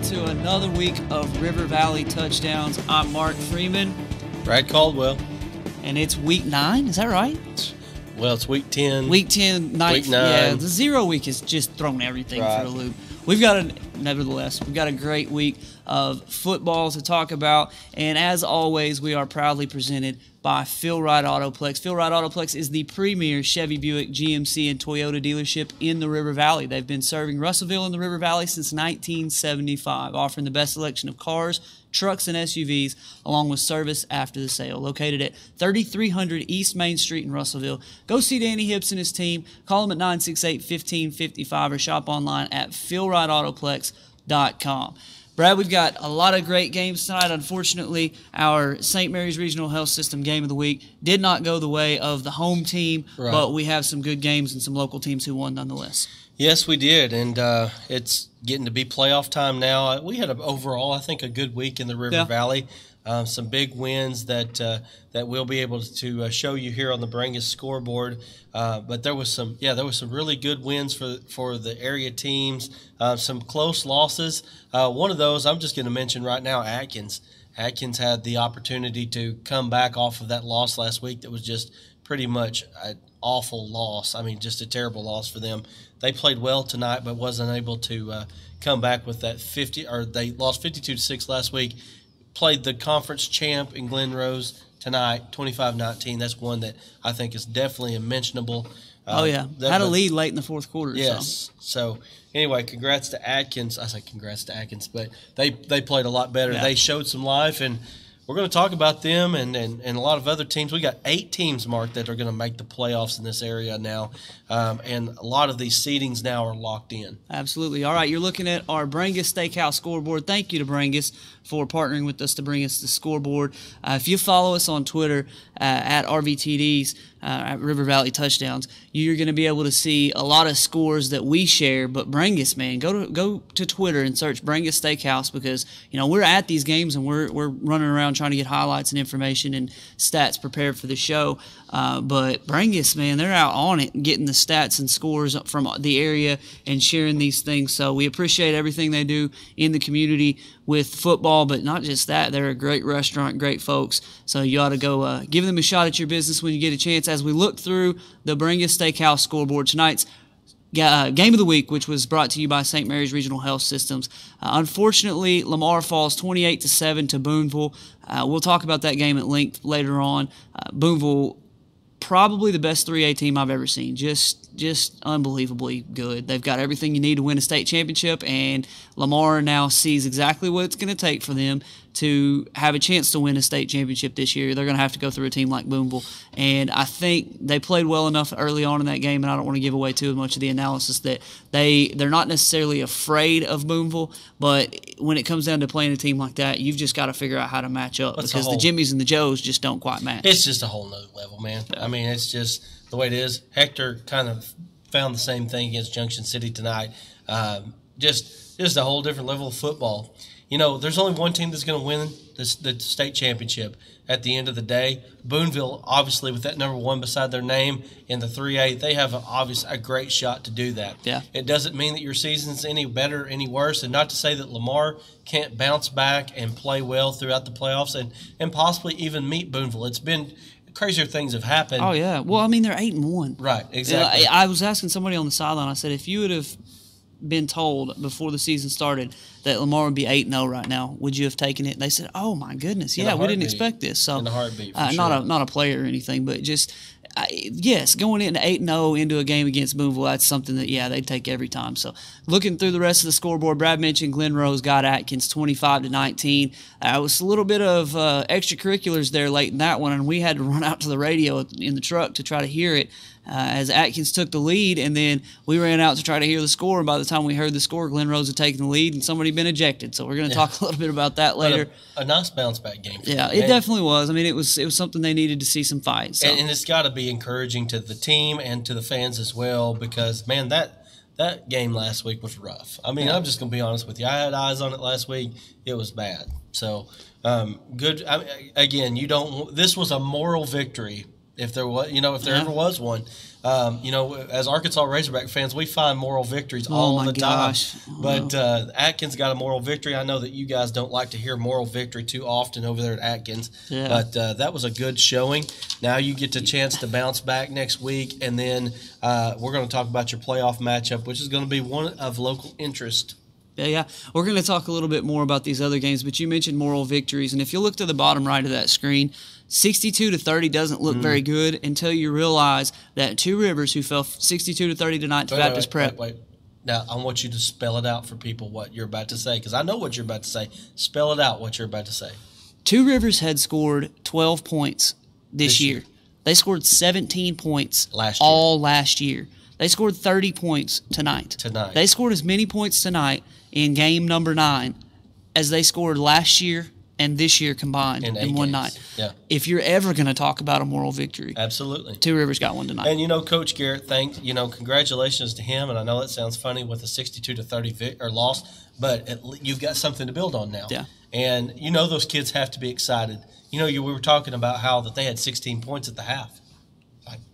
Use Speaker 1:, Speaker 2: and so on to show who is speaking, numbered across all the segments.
Speaker 1: to another week of River Valley Touchdowns. I'm Mark Freeman.
Speaker 2: Brad Caldwell.
Speaker 1: And it's week 9, is that right?
Speaker 2: Well, it's week 10.
Speaker 1: Week 10,
Speaker 2: week 9.
Speaker 1: Yeah, the 0 week has just thrown everything for a loop. We've got a great week of football to talk about. And as always, we are proudly presented by Phil Wright Autoplex. Phil Wright Autoplex is the premier Chevy, Buick, GMC, and Toyota dealership in the River Valley. They've been serving Russellville and the River Valley since 1975, offering the best selection of cars, trucks, and SUVs, along with service after the sale. Located at 3300 East Main Street in Russellville. Go see Danny Hips and his team. Call them at 968-1555 or shop online at philwrightautoplex.com. Brad, we've got a lot of great games tonight. Unfortunately, our St. Mary's Regional Health System game of the week did not go the way of the home team, but we have some good games and some local teams who won nonetheless.
Speaker 2: Yes, we did, and it's getting to be playoff time now. We had, overall, I think, a good week in the River Valley. Some big wins that we'll be able to show you here on the Brangus scoreboard. But there was some really good wins for the area teams. Some close losses. One of those I'm just going to mention right now, Atkins. Atkins had the opportunity to come back off of that loss last week. That was just pretty much an awful loss. I mean, just a terrible loss for them. They played well tonight, but wasn't able to come back with that 50. Or they lost 52-6 last week. Played the conference champ in Glen Rose tonight, 25-19. That's one that I think is definitely unmentionable.
Speaker 1: Had a lead late in the fourth quarter.
Speaker 2: Yes. So anyway, congrats to Atkins. I say congrats to Atkins, but they played a lot better. Yeah. They showed some life, and we're going to talk about them and a lot of other teams. We got 8 teams, Mark, that are going to make the playoffs in this area now, and a lot of these seedings now are locked in.
Speaker 1: Absolutely. All right, you're looking at our Brangus Steakhouse scoreboard. Thank you to Brangus for partnering with us to bring us the scoreboard. If you follow us on Twitter at RVTDs, at River Valley Touchdowns, you're going to be able to see a lot of scores that we share. But Brangus, man, go to Twitter and search Brangus Steakhouse, because we're at these games and we're running around trying to get highlights and information and stats prepared for the show. But Brangus, man, they're out on it, getting the stats and scores from the area and sharing these things. So we appreciate everything they do in the community with football, but not just that. They're a great restaurant, great folks. So you ought to go give them a shot at your business when you get a chance. As we look through the Brangus Steakhouse scoreboard, tonight's game of the week, which was brought to you by St. Mary's Regional Health Systems. Unfortunately, Lamar falls 28-7 to Boonville. We'll talk about that game at length later on. Boonville, probably the best 3A team I've ever seen. Just unbelievably good. They've got everything you need to win a state championship, and Lamar now sees exactly what it's going to take for them to have a chance to win a state championship this year. They're going to have to go through a team like Boonville, and I think they played well enough early on in that game, and I don't want to give away too much of the analysis, that they're not necessarily afraid of Boonville, but when it comes down to playing a team like that, you've just got to figure out how to match up, because the Jimmies and the Joes just don't quite match.
Speaker 2: It's just a whole nother level, man. I mean, it's just the way it is. Hector kind of found the same thing against Junction City tonight. Just a whole different level of football. There's only one team that's going to win the state championship at the end of the day. Boonville, obviously, with that number 1 beside their name in the 3A, they have a great shot to do that.
Speaker 1: Yeah.
Speaker 2: It doesn't mean that your season's any better, any worse, and not to say that Lamar can't bounce back and play well throughout the playoffs and possibly even meet Boonville. It's been crazier things have happened.
Speaker 1: Oh, yeah. Well, I mean, they're 8-1.
Speaker 2: Right, exactly.
Speaker 1: I was asking somebody on the sideline, I said, if you would have been told before the season started that Lamar would be 8-0 right now, would you have taken it? They said, "Oh my goodness, yeah, we didn't expect this." So
Speaker 2: in a heartbeat,
Speaker 1: sure. Not a player or anything, but just yes, going into 8-0 into a game against Boonville, that's something that they'd take every time. So looking through the rest of the scoreboard, Brad mentioned Glen Rose got Atkins 25-19. It was a little bit of extracurriculars there late in that one, and we had to run out to the radio in the truck to try to hear it. As Atkins took the lead, and then we ran out to try to hear the score, and by the time we heard the score, Glen Rose had taken the lead, and somebody had been ejected. So we're going to talk a little bit about that later.
Speaker 2: A nice bounce-back game.
Speaker 1: It definitely was. I mean, it was something they needed to see some fight. So.
Speaker 2: And it's got to be encouraging to the team and to the fans as well, because, man, that game last week was rough. I mean, I'm just going to be honest with you. I had eyes on it last week. It was bad. So, good. Again, this was a moral victory if there was, if there ever was one. As Arkansas Razorback fans, we find moral victories all the time. But Atkins got a moral victory. I know that you guys don't like to hear moral victory too often over there at Atkins, but that was a good showing. Now you get the chance to bounce back next week, and then we're going to talk about your playoff matchup, which is going to be one of local interest.
Speaker 1: Yeah. We're going to talk a little bit more about these other games, but you mentioned moral victories, and if you look to the bottom right of that screen, 62-30 doesn't look very good until you realize that Two Rivers, who fell 62-30 tonight to Baptist Prep.
Speaker 2: Wait. Now, I want you to spell it out for people what you're about to say, because I know what you're about to say. Spell it out what you're about to say.
Speaker 1: Two Rivers had scored 12 points this year. They scored 17 points last year. They scored 30 points tonight. They scored as many points tonight in game number 9 as they scored last year and this year combined in one night.
Speaker 2: Yeah.
Speaker 1: If you're ever going to talk about a moral victory,
Speaker 2: absolutely,
Speaker 1: Two Rivers got one tonight.
Speaker 2: And Coach Garrett, congratulations to him. And I know it sounds funny with a 62-30 loss, but you've got something to build on now.
Speaker 1: Yeah.
Speaker 2: And those kids have to be excited. We were talking about how that they had 16 points at the half.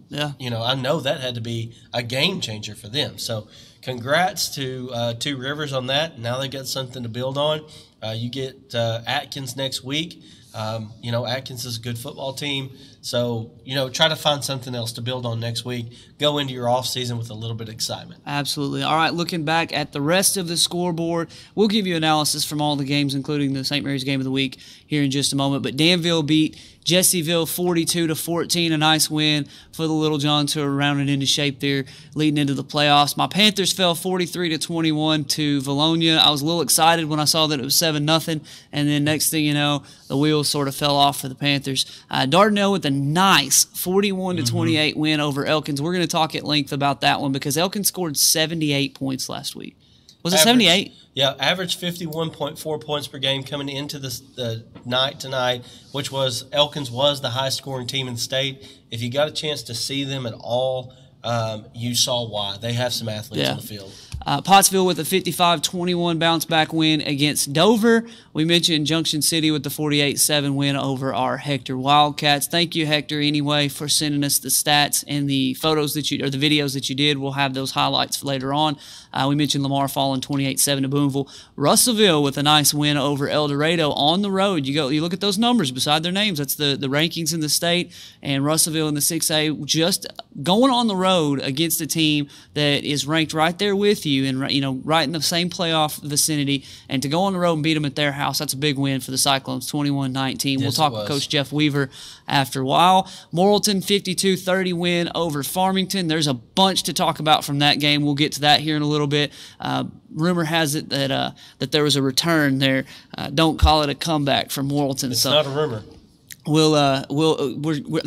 Speaker 1: Yeah.
Speaker 2: I know that had to be a game changer for them. So congrats to Two Rivers on that. Now they got something to build on. You get Atkins next week. Atkins is a good football team. So, try to find something else to build on next week. Go into your off season with a little bit of excitement.
Speaker 1: Absolutely. All right, looking back at the rest of the scoreboard, we'll give you analysis from all the games, including the St. Mary's game of the week here in just a moment. But Danville beat Jessieville 42-14, a nice win for the Little Johns, who are rounded into shape there leading into the playoffs. My Panthers fell 43-21 to Valonia. I was a little excited when I saw that it was 7-0, and then next thing you know, the wheels sort of fell off for the Panthers. Dardanelle with a nice 41-28 win over Elkins. We're going to talk at length about that one because Elkins scored 78 points last week. Was it 78?
Speaker 2: Yeah, average 51.4 points per game coming into the night tonight, which was Elkins was the highest scoring team in the state. If you got a chance to see them at all, you saw why. They have some athletes on the field.
Speaker 1: Pottsville with a 55-21 bounce-back win against Dover. We mentioned Junction City with the 48-7 win over our Hector Wildcats. Thank you, Hector, anyway, for sending us the stats and the photos the videos that you did. We'll have those highlights later on. We mentioned Lamar falling 28-7 to Boonville. Russellville with a nice win over El Dorado on the road. You look at those numbers beside their names. That's the rankings in the state. And Russellville in the 6A just going on the road against a team that is ranked right there with you and right in the same playoff vicinity, and to go on the road and beat them at their house, that's a big win for the Cyclones, 21-19. We'll talk with Coach Jeff Weaver after a while. Morrilton 52-30 win over Farmington. There's a bunch to talk about from that game. We'll get to that here in a little bit. Rumor has it that there was a return there. Don't call it a comeback from Morrilton.
Speaker 2: It's not a rumor.
Speaker 1: That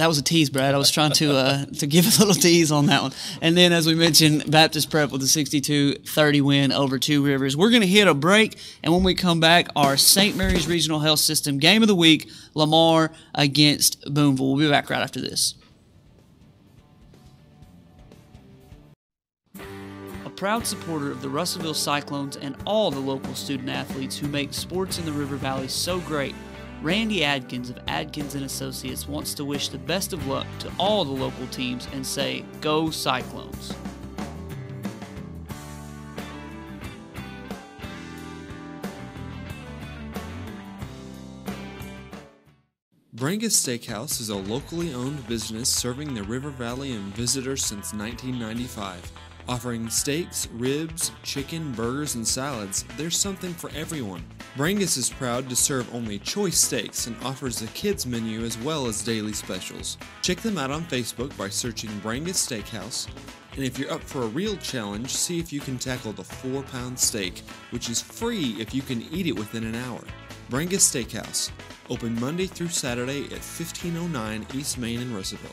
Speaker 1: was a tease, Brad. I was trying to give a little tease on that one. And then, as we mentioned, Baptist Prep with a 62-30 win over Two Rivers. We're going to hit a break, and when we come back, our St. Mary's Regional Health System Game of the Week, Lamar against Boonville. We'll be back right after this. A proud supporter of the Russellville Cyclones and all the local student athletes who make sports in the River Valley so great, Randy Adkins of Adkins & Associates wants to wish the best of luck to all the local teams and say, Go Cyclones!
Speaker 3: Brangus Steakhouse is a locally owned business serving the River Valley and visitors since 1995. Offering steaks, ribs, chicken, burgers, and salads, there's something for everyone. Brangus is proud to serve only choice steaks and offers a kids menu as well as daily specials. Check them out on Facebook by searching Brangus Steakhouse. And if you're up for a real challenge, see if you can tackle the 4-pound steak, which is free if you can eat it within an hour. Brangus Steakhouse, open Monday through Saturday at 1509 East Main in Russellville.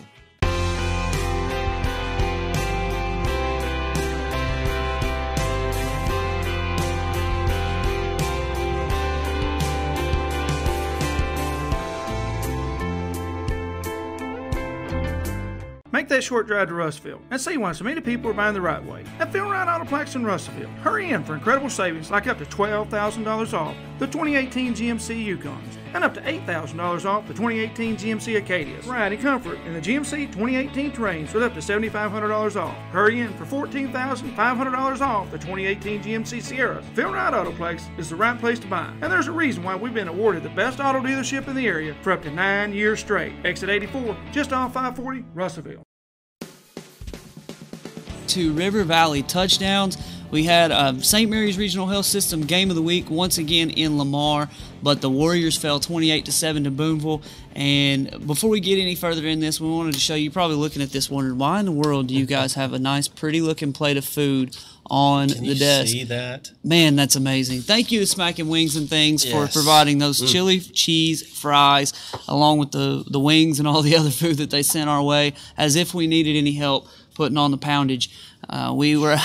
Speaker 4: Make that short drive to Russellville and see why so many people are buying the right way. At Phil Wright Autoplex in Russellville, hurry in for incredible savings like up to $12,000 off the 2018 GMC Yukons and up to $8,000 off the 2018 GMC Acadias. Ride in comfort in the GMC 2018 Terrains with up to $7,500 off. Hurry in for $14,500 off the 2018 GMC Sierras. Phil Wright Autoplex is the right place to buy, and there's a reason why we've been awarded the best auto dealership in the area for up to 9 years straight. Exit 84, just off 540, Russellville.
Speaker 1: To River Valley touchdowns. We had St. Mary's Regional Health System Game of the Week once again in Lamar, but the Warriors fell 28-7 to Boonville. And before we get any further in this, we wanted to show you, probably looking at this wondering, why in the world do you guys have a nice, pretty-looking plate of food on the desk?
Speaker 2: Can you see that?
Speaker 1: Man, that's amazing. Thank you to Smackin' Wings and Things for providing those chili cheese fries along with the wings and all the other food that they sent our way, as if we needed any help putting on the poundage. We were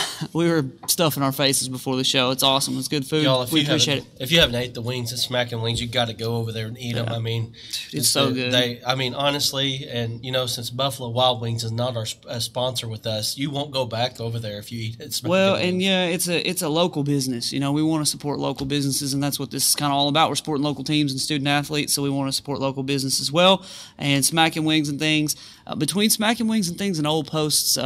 Speaker 1: stuffing our faces before the show. It's awesome. It's good food.
Speaker 2: Y'all,
Speaker 1: we appreciate it.
Speaker 2: If you haven't ate the wings at Smackin' Wings, you got to go over there and eat them. I mean,
Speaker 1: it's so good.
Speaker 2: Honestly, and since Buffalo Wild Wings is not a sponsor with us, you won't go back over there if you eat at Smackin' Wings.
Speaker 1: And yeah, it's a local business. We want to support local businesses, and that's what this is kind of all about. We're supporting local teams and student athletes, so we want to support local business as well. And Smackin' Wings and Things, between Smackin' Wings and Things and Old Post's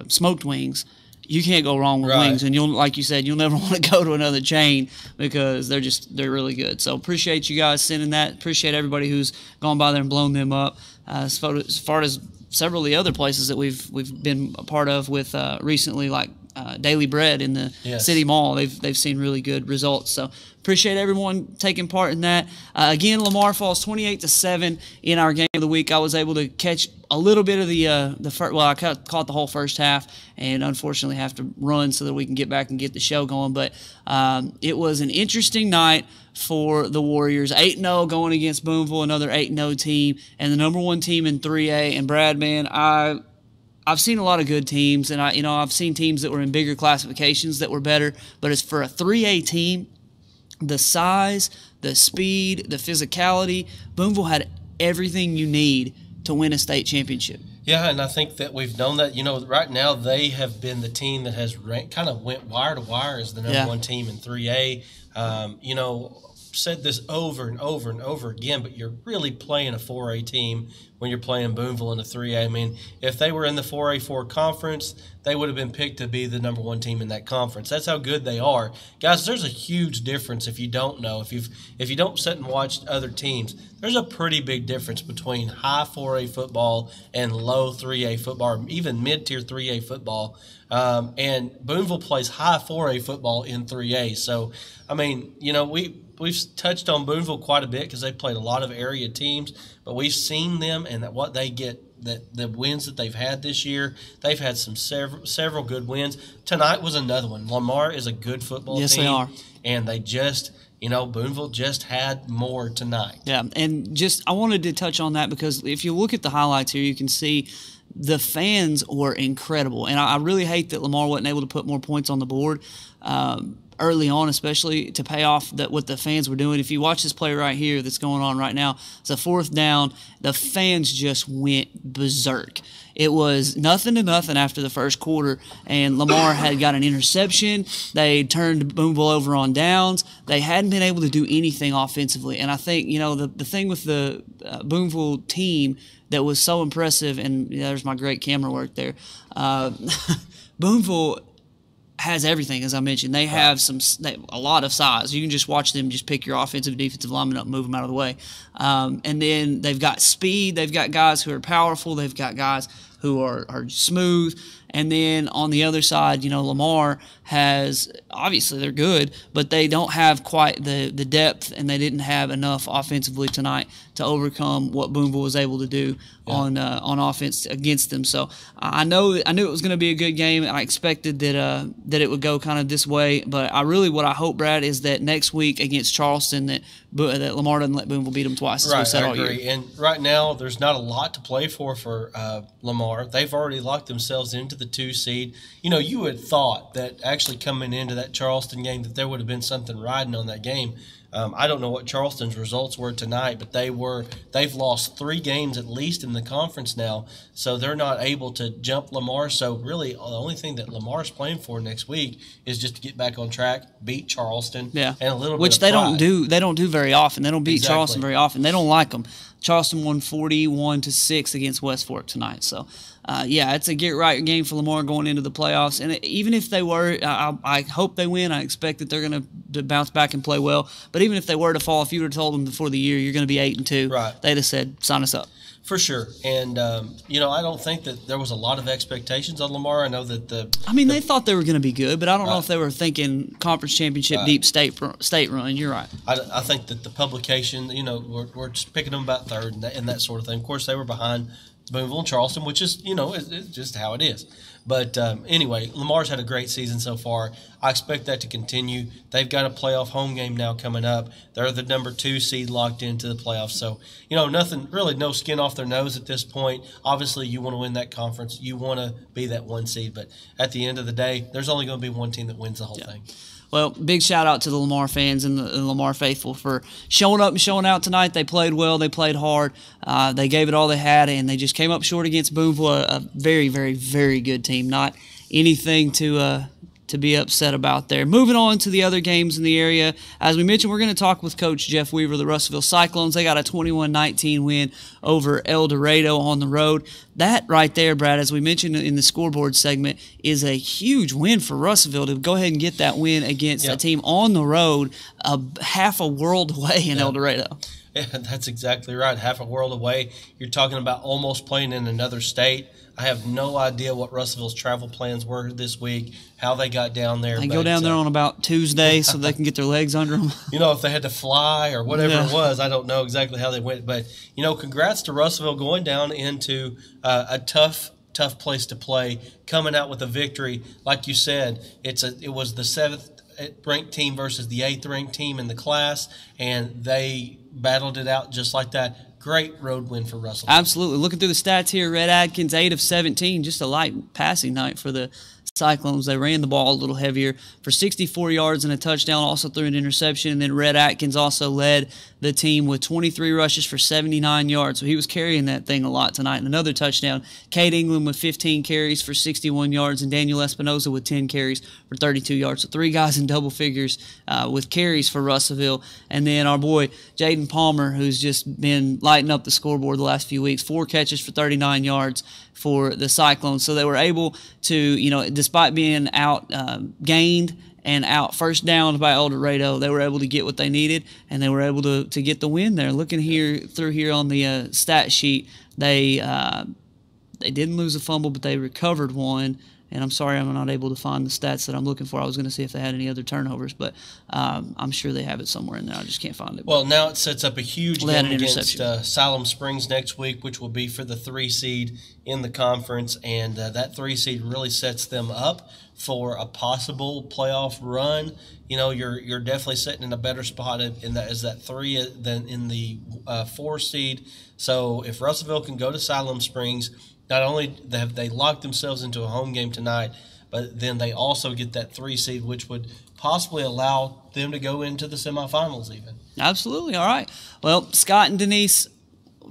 Speaker 1: smoked wings, you can't go wrong with wings. And like you said, you'll never want to go to another chain because they're really good. So appreciate you guys sending that. Appreciate everybody who's gone by there and blown them up. As far as several of the other places that we've been a part of with recently, like Daily Bread in the City Mall, they've seen really good results. So appreciate everyone taking part in that. Again, Lamar falls 28-7 in our game of the week. I was able to catch a little bit of the first. Well, I caught the whole first half, and unfortunately have to run so that we can get back and get the show going. But it was an interesting night for the Warriors. 8-0 going against Boonville, another 8-0 team, and the number one team in 3A. And Brad, man, I've seen a lot of good teams, and I've seen teams that were in bigger classifications that were better. But as for a 3A team, the size, the speed, the physicality, Boonville had everything you need to win a state championship.
Speaker 2: Yeah, and I think that we've known that. Right now they have been the team that has kind of went wire to wire as the number one team in 3A. Said this over and over and over again, but you're really playing a 4A team when you're playing Boonville in the 3A. I mean, if they were in the 4A4 conference, they would have been picked to be the number one team in that conference. That's how good they are. Guys, there's a huge difference if you don't know. If you don't sit and watch other teams, there's a pretty big difference between high 4A football and low 3A football, or even mid-tier 3A football. And Boonville plays high 4A football in 3A. So, I mean, we've touched on Boonville quite a bit because they played a lot of area teams, but we've seen them and that what they get, that the wins that they've had this year. They've had several good wins. Tonight was another one. Lamar is a good football team.
Speaker 1: Yes, they are.
Speaker 2: And they just, Boonville just had more tonight.
Speaker 1: Yeah, and I wanted to touch on that because if you look at the highlights here, you can see the fans were incredible. And I really hate that Lamar wasn't able to put more points on the board early on, especially to pay off what the fans were doing. If you watch this play right here that's going on right now, it's a fourth down. The fans just went berserk. It was 0-0 after the first quarter, and Lamar had got an interception. They turned Boonville over on downs. They hadn't been able to do anything offensively. And I think, the thing with the Boonville team that was so impressive, and there's my great camera work there, Boonville has everything, as I mentioned. They have a lot of size. You can just watch them just pick your offensive, defensive linemen up and move them out of the way. And then they've got speed. They've got guys who are powerful. They've got guys who are smooth. And then on the other side, Lamar has, obviously they're good, but they don't have quite the depth, and they didn't have enough offensively tonight to overcome what Boonville was able to do on offense against them. So I knew it was going to be a good game. I expected that it would go kind of this way, but what I hope, Brad, is that next week against Charleston that Lamar doesn't let Boonville beat them twice. As
Speaker 2: right,
Speaker 1: said
Speaker 2: I
Speaker 1: all
Speaker 2: agree.
Speaker 1: Year.
Speaker 2: And right now there's not a lot to play for Lamar. They've already locked themselves into the 2 seed. You had thought that actually coming into that Charleston game that there would have been something riding on that game. I don't know what Charleston's results were tonight, but they've lost 3 games at least in the conference now, so they're not able to jump Lamar. So really, the only thing that Lamar's playing for next week is just to get back on track, beat Charleston, and a little
Speaker 1: which
Speaker 2: bit of
Speaker 1: they don't do. They don't do very often. They don't beat Charleston very often. They don't like them. Charleston won 41-6 against West Fork tonight. So, it's a get-right game for Lamar going into the playoffs. And even if they were, I hope they win. I expect that they're going to bounce back and play well. But even if they were to fall, if you would have told them before the year you're going to be 8-2,
Speaker 2: right,
Speaker 1: they'd have said, sign us up.
Speaker 2: For sure. And, I don't think that there was a lot of expectations on Lamar. I know that
Speaker 1: they thought they were going to be good, but I don't know if they were thinking conference championship deep state run. You're right.
Speaker 2: I think that the publication, we're just picking them about third and that sort of thing. Of course, they were behind Boonville and Charleston, which is, it's just how it is. But anyway, Lamar's had a great season so far. I expect that to continue. They've got a playoff home game now coming up. They're the number 2 seed locked into the playoffs. So, nothing, really no skin off their nose at this point. Obviously, you want to win that conference. You want to be that 1 seed. But at the end of the day, there's only going to be one team that wins the whole thing.
Speaker 1: Well, big shout-out to the Lamar fans and the Lamar faithful for showing up and showing out tonight. They played well. They played hard. They gave it all they had, and they just came up short against Boonville, a very, very, very good team. Not anything to be upset about there. Moving on to the other games in the area. As we mentioned, we're going to talk with Coach Jeff Weaver, the Russellville Cyclones. They got a 21-19 win over El Dorado on the road. That right there, Brad, as we mentioned in the scoreboard segment, is a huge win for Russellville to go ahead and get that win against a team on the road, half a world away in El Dorado.
Speaker 2: Yeah, that's exactly right. Half a world away. You're talking about almost playing in another state. I have no idea what Russellville's travel plans were this week, how they got down there.
Speaker 1: They go down there on about Tuesday so they can get their legs under them.
Speaker 2: If they had to fly or whatever it was, I don't know exactly how they went. But, congrats to Russellville going down into a tough place to play, coming out with a victory. Like you said, it was the 7th ranked team versus the 8th ranked team in the class, and they battled it out just like that. Great road win for Russellville.
Speaker 1: Absolutely. Looking through the stats here, Red Adkins, 8 of 17, just a light passing night for the Cyclones. They ran the ball a little heavier for 64 yards and a touchdown, also threw an interception. And then Red Atkins also led the team with 23 rushes for 79 yards. So he was carrying that thing a lot tonight. And another touchdown. Cade England with 15 carries for 61 yards and Daniel Espinoza with 10 carries for 32 yards. So 3 guys in double figures with carries for Russellville. And then our boy Jaden Palmer, who's just been lighting up the scoreboard the last few weeks, 4 catches for 39 yards for the Cyclones. So they were able to, despite being out gained and out first down by El Dorado, they were able to get what they needed, and they were able to get the win there. Looking through here on the stat sheet, they didn't lose a fumble, but they recovered one. And I'm sorry I'm not able to find the stats that I'm looking for. I was going to see if they had any other turnovers, but I'm sure they have it somewhere in there. I just can't find it.
Speaker 2: Well, now it sets up a huge game against Siloam Springs next week, which will be for the 3 seed in the conference. And that 3 seed really sets them up for a possible playoff run. You're definitely sitting in a better spot as that 3 than in the 4 seed. So if Russellville can go to Siloam Springs, not only have they locked themselves into a home game tonight, but then they also get that 3 seed, which would possibly allow them to go into the semifinals even.
Speaker 1: Absolutely. All right. Well, Scott and Denise,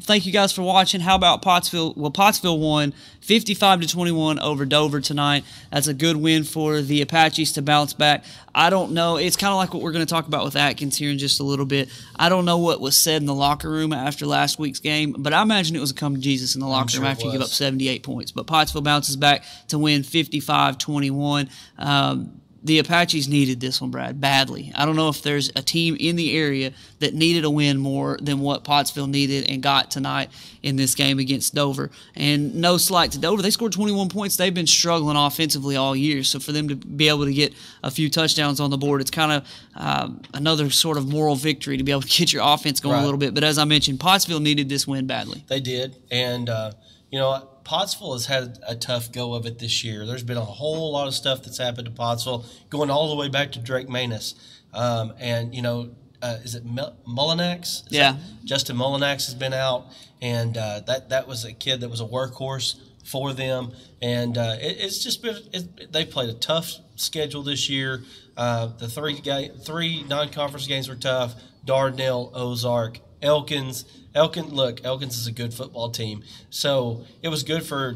Speaker 1: thank you guys for watching. How about Pottsville? Well, Pottsville won 55-21 over Dover tonight. That's a good win for the Apaches to bounce back. I don't know. It's kind of like what we're going to talk about with Atkins here in just a little bit. I don't know what was said in the locker room after last week's game, but I imagine it was a come to Jesus in the locker room after you give up 78 points. But Pottsville bounces back to win 55-21. The Apaches needed this one, Brad, badly. I don't know if there's a team in the area that needed a win more than what Pottsville needed and got tonight in this game against Dover. And no slight to Dover. They scored 21 points. They've been struggling offensively all year. So for them to be able to get a few touchdowns on the board, it's kind of another sort of moral victory to be able to get your offense going a little bit. But as I mentioned, Pottsville needed this win badly.
Speaker 2: They did. And, Pottsville has had a tough go of it this year. There's been a whole lot of stuff that's happened to Pottsville, going all the way back to Drake Manus. Is it Mullinax? Justin Mullinax has been out, and that was a kid that was a workhorse for them. And it's just been they played a tough schedule this year. The three non-conference games were tough. Dardanelle, Ozark, Elkins. Elkins is a good football team. So it was good for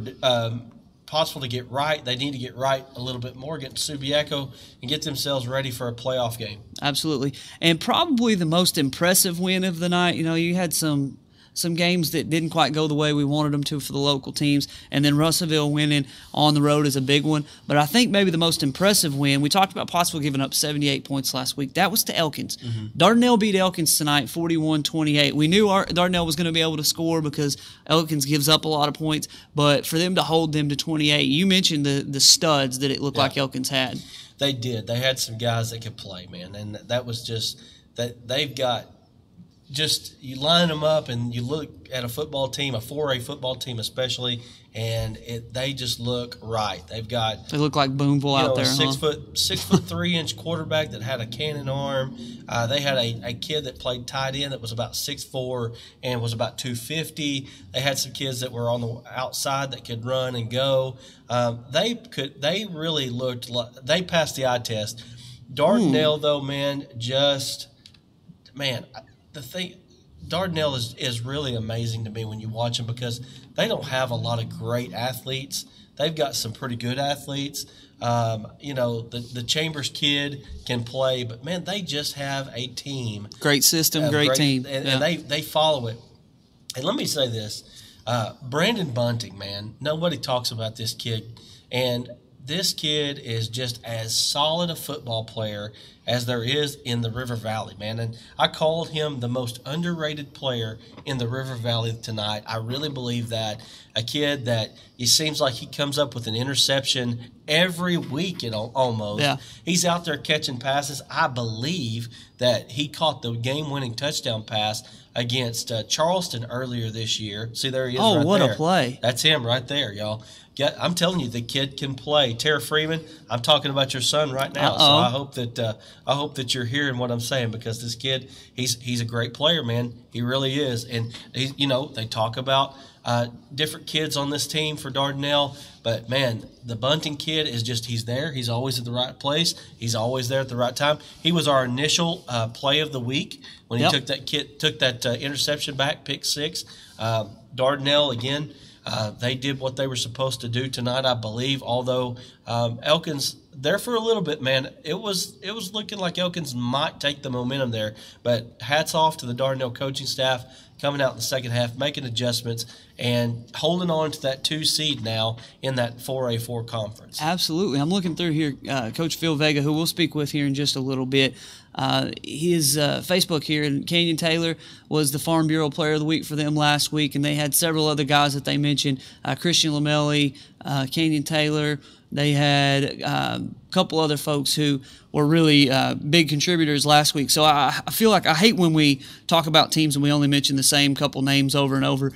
Speaker 2: Pottsville to get right. They need to get right a little bit more, get Subiaco, and get themselves ready for a playoff game.
Speaker 1: Absolutely. And probably the most impressive win of the night. You know, you had some games that didn't quite go the way we wanted them to for the local teams, and then Russellville winning on the road is a big one. But I think maybe the most impressive win, we talked about Pottsville giving up 78 points last week. That was to Elkins. Dardanelle beat Elkins tonight 41-28. We knew Dardanelle was going to be able to score because Elkins gives up a lot of points, but for them to hold them to 28, you mentioned the studs that it looked like Elkins had.
Speaker 2: They did. They had some guys that could play, man, and that was just that they've got – just you line them up and you look at a football team, a 4A football team especially, and they just look right. They
Speaker 1: look like Boonville out there,
Speaker 2: a 6 foot 3-inch quarterback that had a cannon arm. They had a kid that played tight end that was about 6'4" and was about 250. They had some kids that were on the outside that could run and go. They really looked like they passed the eye test. Dardanelle though, the thing, Dardanelle is really amazing to me when you watch them because they don't have a lot of great athletes. They've got some pretty good athletes. The Chambers kid can play, but, man, they just have a team.
Speaker 1: Great system, great team.
Speaker 2: And they follow it. And let me say this. Brandon Bunting, man, nobody talks about this kid. And this kid is just as solid a football player as there is in the River Valley, man. And I called him the most underrated player in the River Valley tonight. I really believe that. A kid that it seems like he comes up with an interception every week almost. Yeah. He's out there catching passes. I believe that he caught the game-winning touchdown pass against Charleston earlier this year. See, there he is right there. Oh, what
Speaker 1: a play.
Speaker 2: That's him right there, y'all. I'm telling you, the kid can play. Tara Freeman, I'm talking about your son right now. So I hope that you're hearing what I'm saying because this kid, he's a great player, man. He really is. And they talk about different kids on this team for Dardanelle, but man, the Bunting kid is he's there. He's always at the right place. He's always there at the right time. He was our initial play of the week when he took that interception back, pick 6. Dardanelle again. They did what they were supposed to do tonight, I believe. Although Elkins there for a little bit, man, it was looking like Elkins might take the momentum there. But hats off to the Dardanelle coaching staff coming out in the second half, making adjustments, and holding on to that 2 seed now in that 4A4 conference.
Speaker 1: Absolutely. I'm looking through here. Coach Phil Vega, who we'll speak with here in just a little bit, his Facebook here, and Canyon Taylor was the Farm Bureau Player of the Week for them last week, and they had several other guys that they mentioned, Christian Lamelli, Canyon Taylor. They had a couple other folks who were really big contributors last week. So I feel like I hate when we talk about teams and we only mention the same couple names over and over.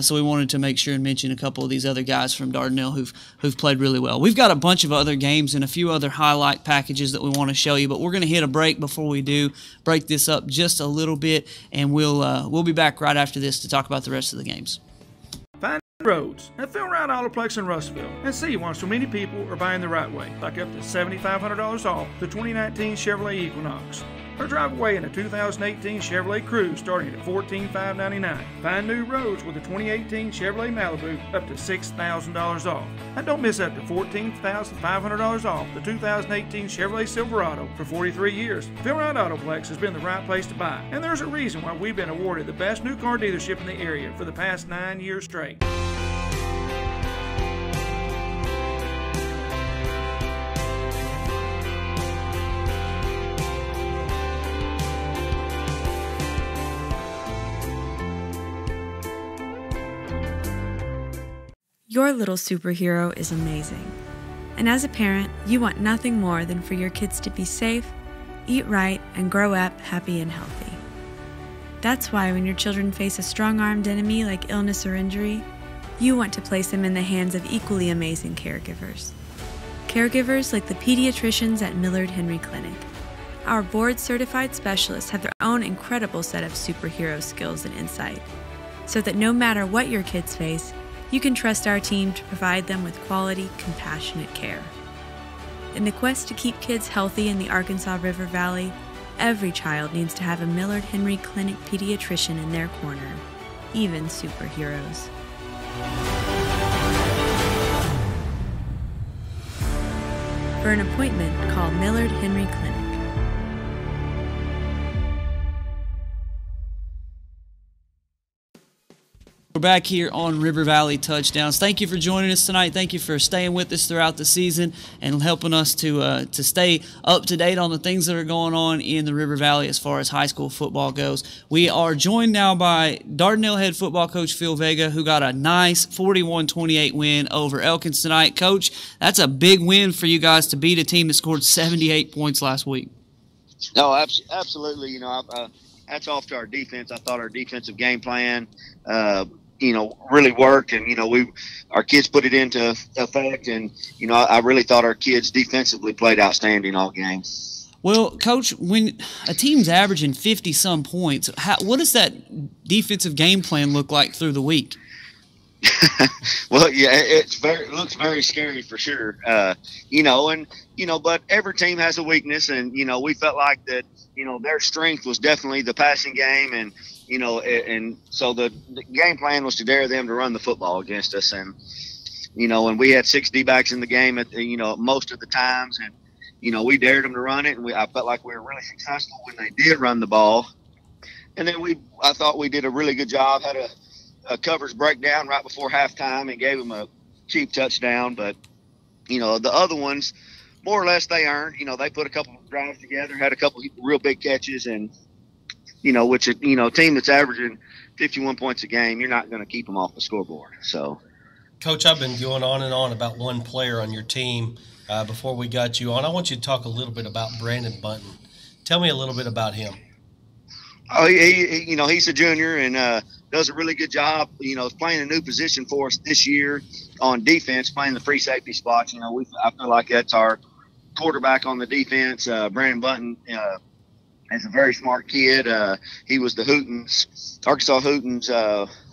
Speaker 1: So we wanted to make sure and mention a couple of these other guys from Dardanelle who've played really well. We've got a bunch of other games and a few other highlight packages that we want to show you, but we're going to hit a break before we do break this up just a little bit, and we'll be back right after this to talk about the rest of the games.
Speaker 4: Roads at Phil Wright Autoplex in Russellville and see why so many people are buying the right way, like up to $7,500 off the 2019 Chevrolet Equinox. Or drive away in a 2018 Chevrolet Cruze starting at $14,599. Find new roads with the 2018 Chevrolet Malibu up to $6,000 off. And don't miss up to $14,500 off the 2018 Chevrolet Silverado. For 43 years, Phil Wright Autoplex has been the right place to buy. And there's a reason why we've been awarded the best new car dealership in the area for the past 9 years straight.
Speaker 5: Your little superhero is amazing. And as a parent, you want nothing more than for your kids to be safe, eat right, and grow up happy and healthy. That's why when your children face a strong-armed enemy like illness or injury, you want to place them in the hands of equally amazing caregivers. Caregivers like the pediatricians at Millard Henry Clinic. Our board-certified specialists have their own incredible set of superhero skills and insight, so that no matter what your kids face, you can trust our team to provide them with quality, compassionate care. In the quest to keep kids healthy in the Arkansas River Valley, every child needs to have a Millard Henry Clinic pediatrician in their corner, even superheroes. For an appointment, call Millard Henry Clinic.
Speaker 1: We're back here on River Valley Touchdowns. Thank you for joining us tonight. Thank you for staying with us throughout the season and helping us to stay up to date on the things that are going on in the River Valley as far as high school football goes. We are joined now by Dardanelle head football coach Phil Vega, who got a nice 41-28 win over Elkins tonight. Coach, that's a big win for you guys to beat a team that scored 78 points last week.
Speaker 6: No, absolutely. You know, hats off to our defense. I thought our defensive game plan, really worked, and our kids put it into effect, and I really thought our kids defensively played outstanding all game.
Speaker 1: Well, Coach, when a team's averaging 50-some points, what does that defensive game plan look like through the week?
Speaker 6: Well, yeah, it looks very scary for sure. But every team has a weakness, and we felt like that. Their strength was definitely the passing game, and so the game plan was to dare them to run the football against us, and and we had 6 D-backs in the game at most of the times, and we dared them to run it, and I felt like we were really successful when they did run the ball, and then I thought we did a really good job. Had a coverage breakdown right before halftime and gave them a cheap touchdown, but the other ones, more or less, they earned. They put a couple of drives together, had a couple of real big catches, and which a team that's averaging 51 points a game, you're not going to keep them off the scoreboard. So,
Speaker 2: Coach, I've been going on and on about one player on your team before we got you on. I want you to talk a little bit about Brandon Bunton. Tell me a little bit about him.
Speaker 6: Oh, he's a junior and does a really good job. Playing a new position for us this year on defense, playing the free safety spots. I feel like that's our quarterback on the defense. Brandon Bunton is a very smart kid. He was the Arkansas Hootens,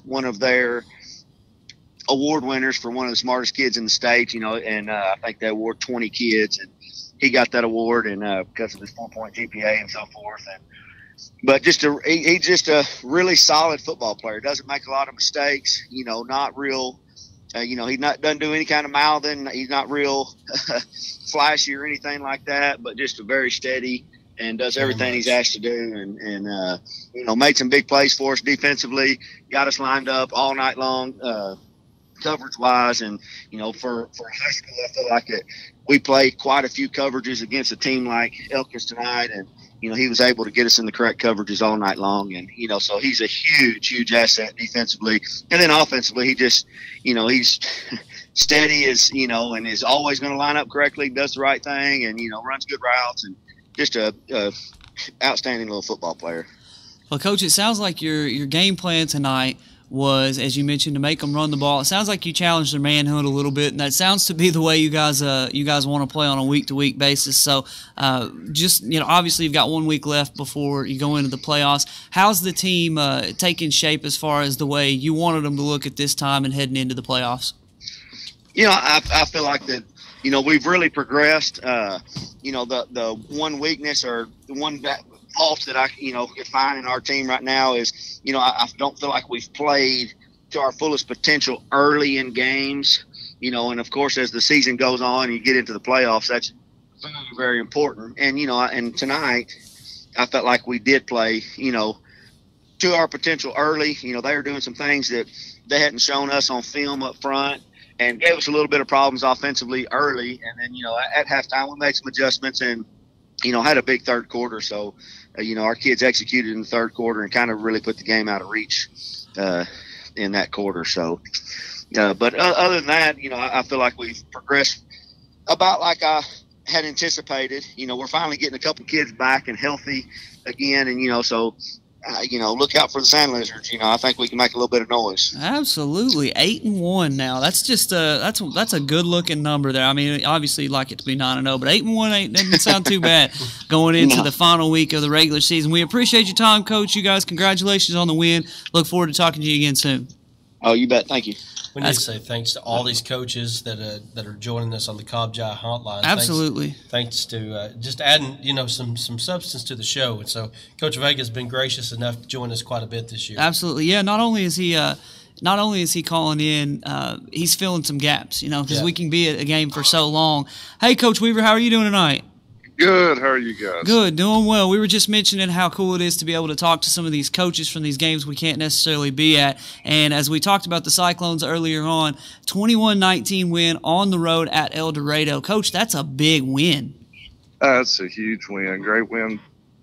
Speaker 6: one of their award winners for one of the smartest kids in the state. And I think they award 20 kids, and he got that award and because of his 4-point GPA and so forth. But he's just a really solid football player. Doesn't make a lot of mistakes. Not real. He doesn't do any kind of mouthing. He's not real flashy or anything like that. But just a very steady and does everything he's asked to do. And made some big plays for us defensively. Got us lined up all night long, coverage wise. And for high school, I feel like we played quite a few coverages against a team like Elkins tonight, and he was able to get us in the correct coverages all night long. And, so he's a huge asset defensively. And then offensively, he just, he's steady and is always going to line up correctly, does the right thing, and, runs good routes, and just a outstanding little football player.
Speaker 1: Well, Coach, it sounds like your game plan tonight was, as you mentioned, to make them run the ball. It sounds like you challenged their manhood a little bit, and that sounds to be the way you guys want to play on a week-to-week basis. So, obviously you've got 1 week left before you go into the playoffs. How's the team taking shape as far as the way you wanted them to look at this time and heading into the playoffs?
Speaker 6: I feel like that. We've really progressed. The one weakness or the one fault that I find in our team right now is I don't feel like we've played to our fullest potential early in games, and of course as the season goes on and you get into the playoffs, that's very, very important. And and tonight I felt like we did play to our potential early. They were doing some things that they hadn't shown us on film up front and gave us a little bit of problems offensively early, and then at halftime we made some adjustments and had a big third quarter. So our kids executed in the third quarter and kind of really put the game out of reach in that quarter. So, but other than that, I feel like we've progressed about like I had anticipated. We're finally getting a couple kids back and healthy again, and so look out for the Sand Lizards. I think we can make a little bit of noise.
Speaker 1: Absolutely, 8-1 now. That's just that's a good looking number there. I mean, obviously you'd like it to be 9-0, but 8-1 doesn't sound too bad going into the final week of the regular season. We appreciate your time, Coach. You guys, congratulations on the win. Look forward to talking to you again soon.
Speaker 6: Oh, you bet. Thank you.
Speaker 2: We need to say thanks to all these coaches that are joining us on the Cobb Jai Hotline.
Speaker 1: Absolutely.
Speaker 2: Thanks to just adding, some substance to the show. And so Coach Vega has been gracious enough to join us quite a bit this year.
Speaker 1: Absolutely. Yeah, not only is he calling in, he's filling some gaps, because we can be at a game for so long. Hey, Coach Weaver, how are you doing tonight?
Speaker 7: Good. How are you guys?
Speaker 1: Good, doing well. We were just mentioning how cool it is to be able to talk to some of these coaches from these games we can't necessarily be at. And as we talked about the Cyclones earlier on, 21-19 win on the road at El Dorado. Coach, that's a big win.
Speaker 7: That's a huge win. Great win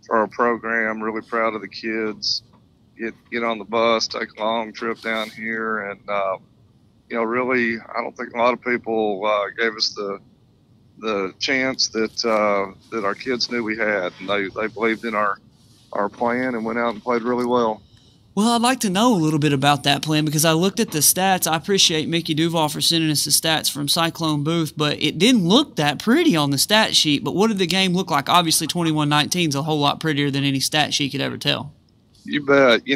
Speaker 7: for our program. Really proud of the kids. Get on the bus, take a long trip down here, and really, I don't think a lot of people gave us the chance that our kids knew we had, and they believed in our plan and went out and played really well.
Speaker 1: Well, I'd like to know a little bit about that plan because I looked at the stats. I appreciate Mickey Duval for sending us the stats from Cyclone Booth, but it didn't look that pretty on the stat sheet. But what did the game look like? Obviously, 21-19 is a whole lot prettier than any stat sheet could ever tell.
Speaker 7: You bet. We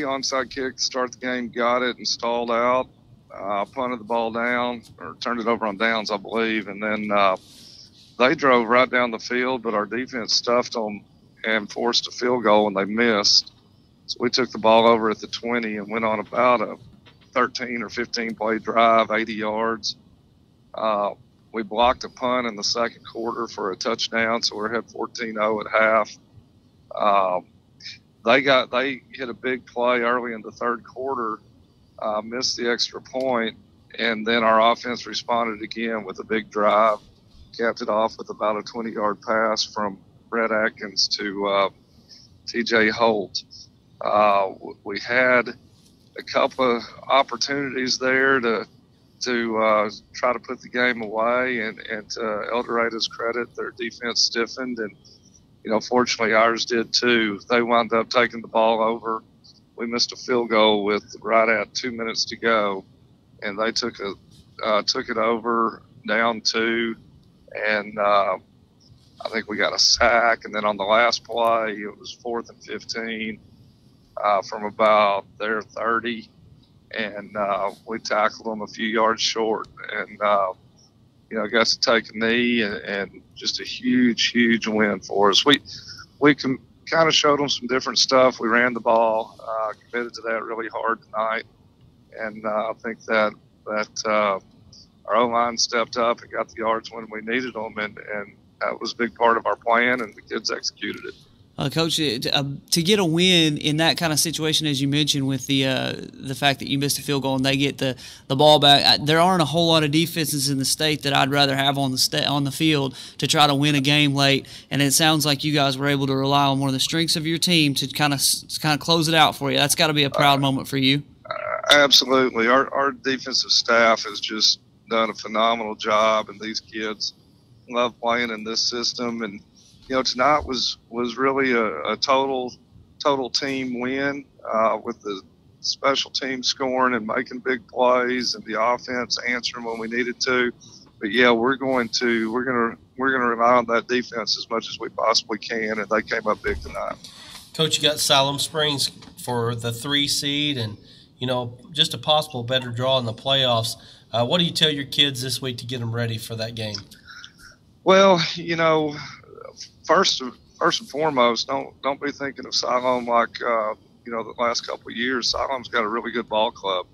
Speaker 7: onside kicked to start the game, got it and stalled out. Punted the ball down, or turned it over on downs, I believe, and then they drove right down the field, but our defense stuffed them and forced a field goal, and they missed. So we took the ball over at the 20 and went on about a 13 or 15 play drive, 80 yards. We blocked a punt in the second quarter for a touchdown, so we're ahead 14-0 at half. They hit a big play early in the third quarter. Missed the extra point, and then our offense responded again with a big drive, capped it off with about a 20-yard pass from Brett Atkins to T.J. Holt. We had a couple of opportunities there to try to put the game away, and to El Dorado's credit, their defense stiffened, and fortunately ours did too. They wound up taking the ball over. We missed a field goal with right at 2 minutes to go, and they took it over down 2, and I think we got a sack. And then on the last play, it was 4th and 15 from about their 30, and we tackled them a few yards short, and got to take a knee, and just a huge win for us. We kind of showed them some different stuff. We ran the ball, committed to that really hard tonight, and I think that our O-line stepped up and got the yards when we needed them, and that was a big part of our plan, and the kids executed it.
Speaker 1: Coach, to get a win in that kind of situation, as you mentioned, with the fact that you missed a field goal and they get the ball back, there aren't a whole lot of defenses in the state that I'd rather have on the field to try to win a game late. And it sounds like you guys were able to rely on one of the strengths of your team to kind of close it out for you. That's got to be a proud moment for you.
Speaker 7: Absolutely, our defensive staff has just done a phenomenal job, and these kids love playing in this system. And tonight was really a total team win, with the special team scoring and making big plays, and the offense answering when we needed to. But yeah, we're gonna rely on that defense as much as we possibly can, and they came up big tonight.
Speaker 2: Coach, you got Siloam Springs for the 3 seed, and just a possible better draw in the playoffs. What do you tell your kids this week to get them ready for that game?
Speaker 7: Well, First and foremost, don't be thinking of Siloam like the last couple of years. Siloam's got a really good ball club,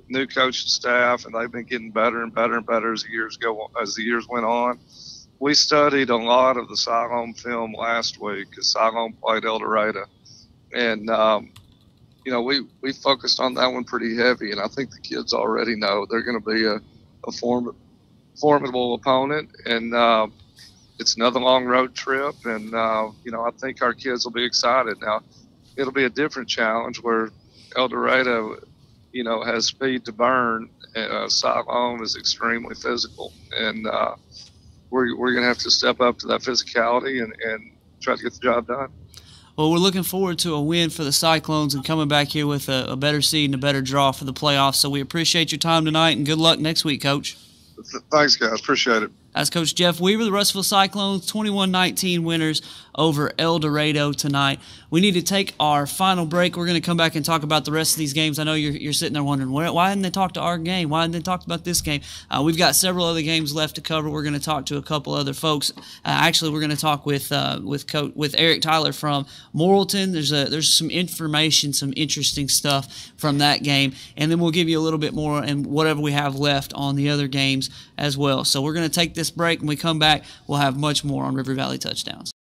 Speaker 7: new coaching staff, and they've been getting better and better and better as the years went on. We studied a lot of the Siloam film last week because Siloam played El Dorado, and we focused on that one pretty heavy. And I think the kids already know they're going to be a formidable opponent, and it's another long road trip, and I think our kids will be excited. Now, it'll be a different challenge where El Dorado, has speed to burn, and Siloam is extremely physical, and we're going to have to step up to that physicality and try to get the job done.
Speaker 1: Well, we're looking forward to a win for the Cyclones and coming back here with a better seed and a better draw for the playoffs. So we appreciate your time tonight, and good luck next week, Coach.
Speaker 7: Thanks, guys. Appreciate it.
Speaker 1: That's Coach Jeff Weaver, the Russellville Cyclones, 21-19 winners over El Dorado tonight. We need to take our final break. We're going to come back and talk about the rest of these games. I know you're sitting there wondering, why didn't they talk to our game? Why didn't they talk about this game? We've got several other games left to cover. We're going to talk to a couple other folks. Actually, we're going to talk with Eric Tyler from Morrilton. There's some information, some interesting stuff from that game, and then we'll give you a little bit more and whatever we have left on the other games as well. So we're going to take this break. When we come back, we'll have much more on River Valley Touchdowns.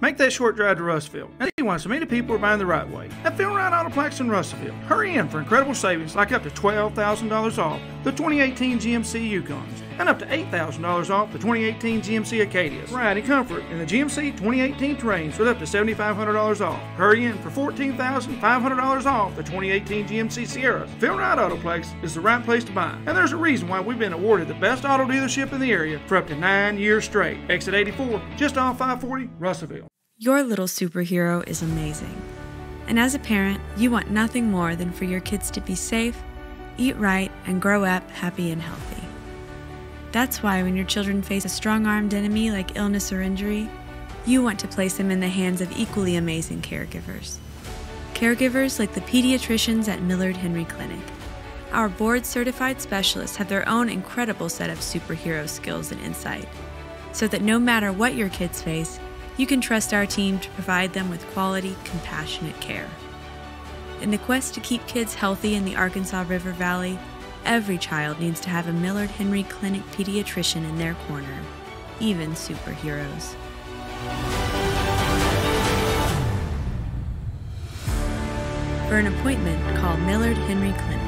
Speaker 4: Make that short drive to Russellville and see why so many people are buying the right way at Phil Wright Autoplex in Russellville. Hurry in for incredible savings like up to $12,000 off the 2018 GMC Yukons and up to $8,000 off the 2018 GMC Acadias. Ride in comfort in the GMC 2018 Terrains with up to $7,500 off. Hurry in for $14,500 off the 2018 GMC Sierras. Phil Wright Autoplex is the right place to buy, and there's a reason why we've been awarded the best auto dealership in the area for up to 9 years straight. Exit 84, just off 540, Russellville.
Speaker 5: Your little superhero is amazing. And as a parent, you want nothing more than for your kids to be safe, eat right, and grow up happy and healthy. That's why when your children face a strong-armed enemy like illness or injury, you want to place them in the hands of equally amazing caregivers. Caregivers like the pediatricians at Millard Henry Clinic. Our board-certified specialists have their own incredible set of superhero skills and insight, so that no matter what your kids face, you can trust our team to provide them with quality, compassionate care. In the quest to keep kids healthy in the Arkansas River Valley, every child needs to have a Millard Henry Clinic pediatrician in their corner, even superheroes. For an appointment, call Millard Henry Clinic.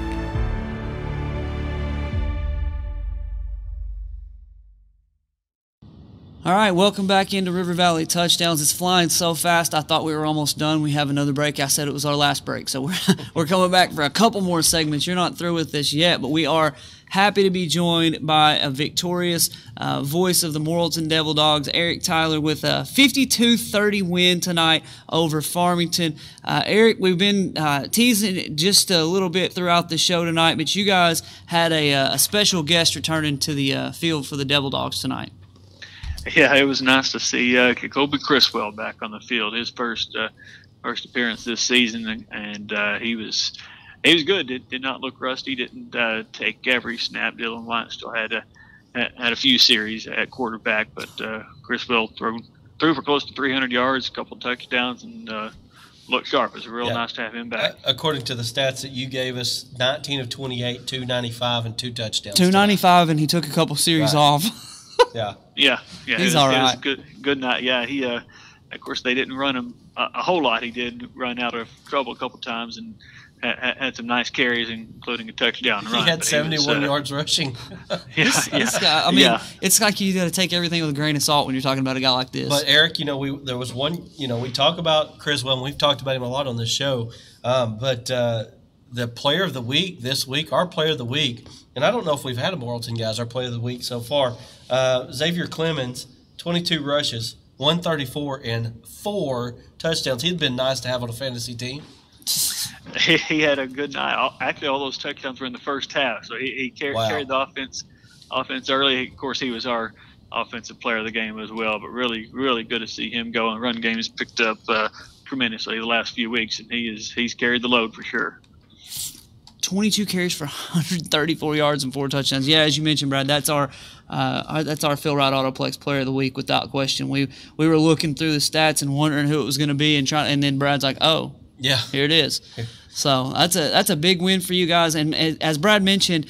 Speaker 1: All right, welcome back into River Valley Touchdowns. It's flying so fast, I thought we were almost done. We have another break. I said it was our last break, so we're coming back for a couple more segments. You're not through with this yet, but we are happy to be joined by a victorious voice of the Morrilton Devil Dogs, Eric Tyler, with a 52-30 win tonight over Farmington. Eric, we've been teasing it just a little bit throughout the show tonight, but you guys had a special guest returning to the field for the Devil Dogs tonight.
Speaker 8: Yeah, it was nice to see Kobe Criswell back on the field. His first appearance this season, and he was good. Did not look rusty. Didn't take every snap. Dylan White still had a few series at quarterback, but Criswell threw for close to 300 yards, a couple touchdowns, and looked sharp. It was real nice to have him back.
Speaker 2: According to the stats that you gave us, 19 of 28, 295, and 2 touchdowns.
Speaker 1: 295, and he took a couple series off.
Speaker 8: Yeah.
Speaker 1: He's all right.
Speaker 8: Good night. Yeah, he. Of course, they didn't run him a whole lot. He did run out of trouble a couple times and had some nice carries, including a touchdown run.
Speaker 2: He had 71 yards rushing.
Speaker 1: This guy, it's like you got to take everything with a grain of salt when you're talking about a guy like this.
Speaker 2: But Eric, there was one. We talk about Criswell, and we've talked about him a lot on this show. But the player of the week this week, our player of the week, and I don't know if we've had a Morrilton guys, our player of the week so far, Xavier Clemens, 22 rushes, 134, and 4 touchdowns. He'd been nice to have on a fantasy team.
Speaker 8: He had a good night. Actually, all those touchdowns were in the first half, so he carried the offense early. Of course, he was our offensive player of the game as well, but really, really good to see him go. And run game has picked up tremendously the last few weeks, and he's carried the load for sure.
Speaker 1: 22 carries for 134 yards and 4 touchdowns. Yeah, as you mentioned, Brad, that's our Phil Wright Autoplex Player of the Week without question. We were looking through the stats and wondering who it was going to be, and then Brad's like, "Oh, yeah, here it is." So that's a big win for you guys. And as Brad mentioned,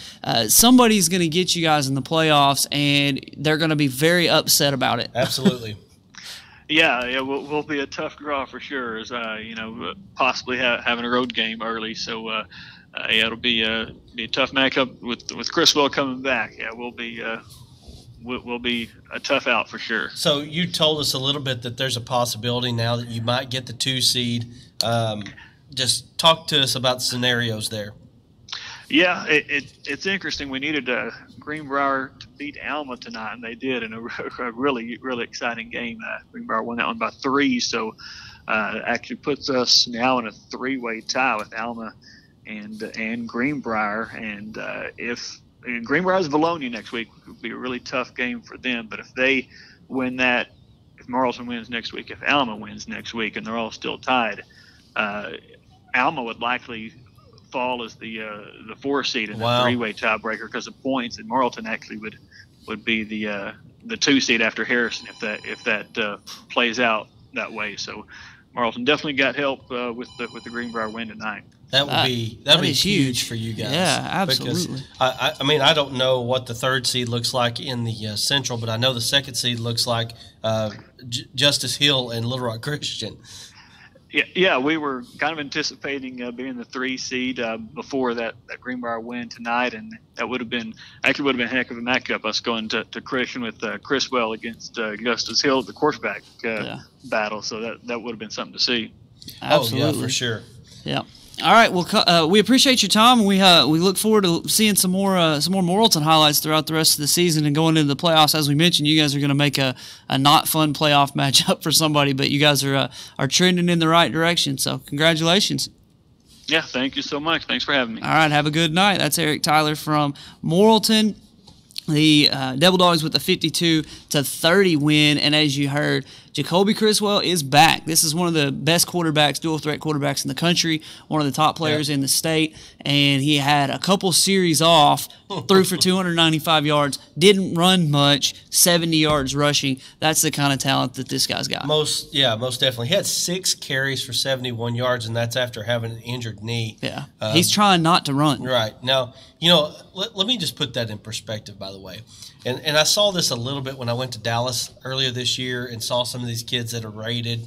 Speaker 1: somebody's going to get you guys in the playoffs, and they're going to be very upset about it.
Speaker 2: Absolutely.
Speaker 8: Yeah, we'll be a tough draw for sure. As possibly having a road game early, so it'll be a tough matchup with Criswell coming back. Yeah, we'll be a tough out for sure.
Speaker 2: So you told us a little bit that there's a possibility now that you might get the 2 seed. Just talk to us about scenarios there.
Speaker 8: Yeah, it's interesting. We needed Greenbrier to beat Alma tonight, and they did in a really, really exciting game. Greenbrier won that one by 3, so actually puts us now in a 3-way tie with Alma and Greenbrier. And if Greenbrier is Valonia next week, it would be a really tough game for them. But if they win that, if Marlton wins next week, if Alma wins next week, and they're all still tied, Alma would likely fall as the 4 seed in the 3-way tiebreaker because of points, and Marlton actually would be the 2 seed after Harrison if that plays out that way. So Marlton definitely got help with the Greenbrier win tonight.
Speaker 2: That would be huge for you guys.
Speaker 1: Yeah, absolutely.
Speaker 2: Because, I mean, I don't know what the 3rd seed looks like in the Central, but I know the 2nd seed looks like Justice Hill and Little Rock Christian.
Speaker 8: Yeah, we were kind of anticipating being the 3 seed before that Greenbrier win tonight, and that would have been a heck of a matchup. Us going to Christian with Criswell against Justice Hill, the quarterback battle. So that would have been something to see.
Speaker 1: Absolutely.
Speaker 2: Oh yeah, for sure.
Speaker 1: Yeah. All right. Well, we appreciate your time, and we look forward to seeing some more Morrilton highlights throughout the rest of the season and going into the playoffs. As we mentioned, you guys are going to make a not fun playoff matchup for somebody, but you guys are trending in the right direction. So congratulations.
Speaker 8: Yeah. Thank you so much. Thanks for having me.
Speaker 1: All right. Have a good night. That's Eric Tyler from Morrilton. The Devil Dogs with a 52-30 win, and as you heard, Jacoby Criswell is back. This is one of the best quarterbacks, dual threat quarterbacks in the country, one of the top players in the state, and he had a couple series off, threw for 295 yards, didn't run much, 70 yards rushing. That's the kind of talent that this guy's got.
Speaker 2: Most definitely. He had 6 carries for 71 yards, and that's after having an injured knee.
Speaker 1: Yeah, he's trying not to run.
Speaker 2: Right. Now, let me just put that in perspective, by the way. And I saw this a little bit when I went to Dallas earlier this year and saw some of these kids that are rated.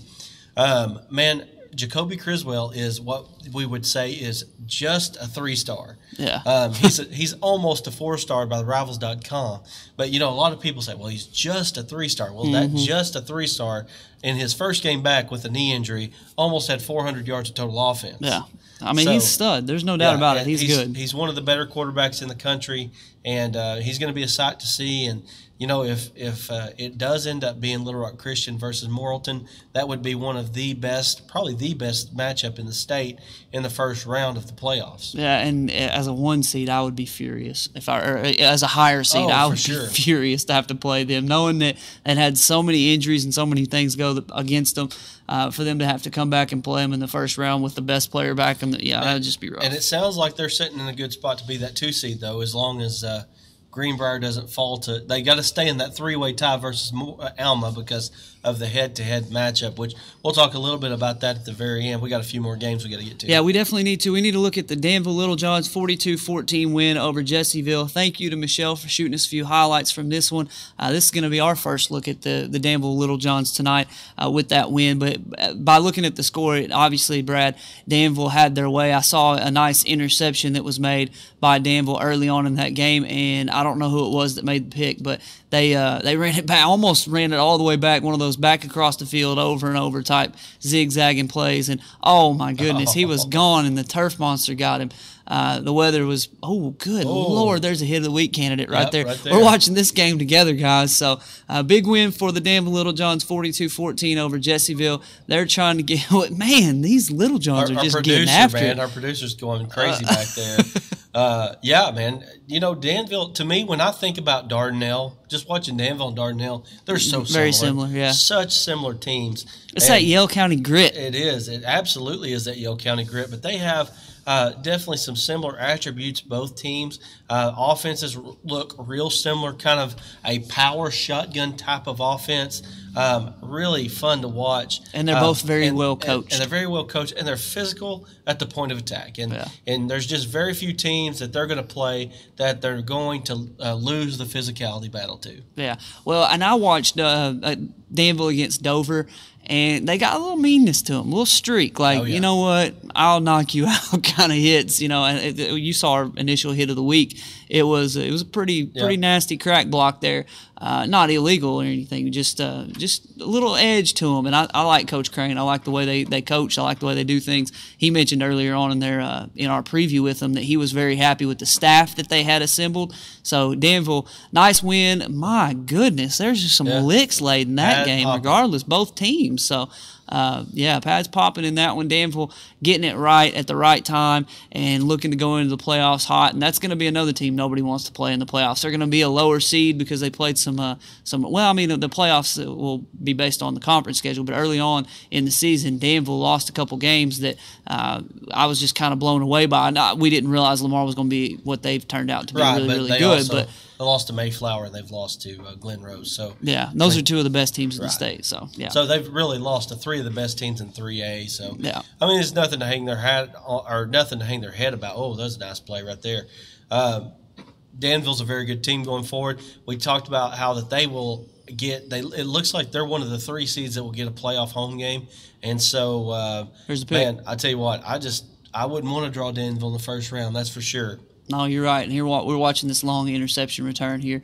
Speaker 2: Man, Jacoby Criswell is what we would say is just a 3-star.
Speaker 1: Yeah.
Speaker 2: He's almost a 4-star by the Rivals.com. But, a lot of people say, well, he's just a 3-star. Well, that just a 3-star in his first game back with a knee injury almost had 400 yards of total offense.
Speaker 1: Yeah. I mean, he's a stud. There's no doubt about it. He's good.
Speaker 2: He's one of the better quarterbacks in the country, and he's going to be a sight to see. And, if it does end up being Little Rock Christian versus Morrilton, that would be one of the best, probably the best matchup in the state in the first round of the playoffs.
Speaker 1: Yeah, and as a 1 seed, I would be furious. As a higher seed, I would be furious to have to play them, knowing that it had so many injuries and so many things go against them. For them to have to come back and play them in the first round with the best player back, that would just be rough.
Speaker 2: And it sounds like they're sitting in a good spot to be that 2 seed, though, as long as Greenbrier doesn't fall to. They got to stay in that 3-way tie versus Alma because of the head-to-head matchup, which we'll talk a little bit about that at the very end. We got a few more games we got to get to.
Speaker 1: Yeah, we definitely need to. We need to look at the Danville Littlejohns 42-14 win over Jessieville. Thank you to Michelle for shooting us a few highlights from this one. This is going to be our first look at the Danville Littlejohns tonight with that win. But by looking at the score, obviously, Brad, Danville had their way. I saw a nice interception that was made by Danville early on in that game, and I don't know who it was that made the pick, but they ran it back, almost ran it all the way back, one of those back across the field over and over type zigzagging plays, and oh my goodness, he was gone, and the turf monster got him. The weather was, Lord, there's a hit of the week candidate right there. We're watching this game together, guys. So big win for the Danville Littlejohns, 42-14 over Jessieville. They're trying to get, man, these Littlejohns are just getting after it.
Speaker 2: Our producer's going crazy back there. Yeah, man. Danville, to me, when I think about Dardanelle, just watching Danville and Dardanelle, they're so similar.
Speaker 1: Very similar, yeah.
Speaker 2: Such similar teams.
Speaker 1: It's that Yale County grit.
Speaker 2: It is. It absolutely is that Yale County grit. But they have definitely some similar attributes, both teams. Offenses look real similar, kind of a power shotgun type of offense. Really fun to watch.
Speaker 1: And they're both very well coached.
Speaker 2: And they're very well coached, and they're physical at the point of attack. And there's just very few teams that they're going to play that they're going to lose the physicality battle to.
Speaker 1: Yeah. Well, and I watched Danville against Dover, and they got a little meanness to them, a little streak. Like, you know what, I'll knock you out kind of hits. You know, and you saw our initial hit of the week. It was a pretty nasty crack block there. Not illegal or anything, just a little edge to them. And I like Coach Crane. I like the way they coach. I like the way they do things. He mentioned earlier on in our preview with them that he was very happy with the staff that they had assembled. So Danville, nice win. My goodness, there's just some licks laid in that game, regardless, both teams. So, pads popping in that one. Danville getting it right at the right time and looking to go into the playoffs hot. And that's going to be another team nobody wants to play in the playoffs. They're going to be a lower seed because they played the playoffs will be based on the conference schedule. But early on in the season, Danville lost a couple games that I was just kind of blown away by. We didn't realize Lamar was going to be what they've turned out to be, really good. But
Speaker 2: they lost to Mayflower and they've lost to Glen Rose. So
Speaker 1: those are two of the best teams in the state. So
Speaker 2: so they've really lost to three of the best teams in 3A. So I mean, it's nothing to hang their hat or nothing to hang their head about. Oh, that's a nice play right there. Danville's a very good team going forward. We talked about how that they will get. It looks like they're one of the 3 seeds that will get a playoff home game. And so,
Speaker 1: here's the pick.
Speaker 2: Man, I tell you what, I wouldn't want to draw Danville in the first round. That's for sure.
Speaker 1: No, you're right. And here we're watching this long interception return here.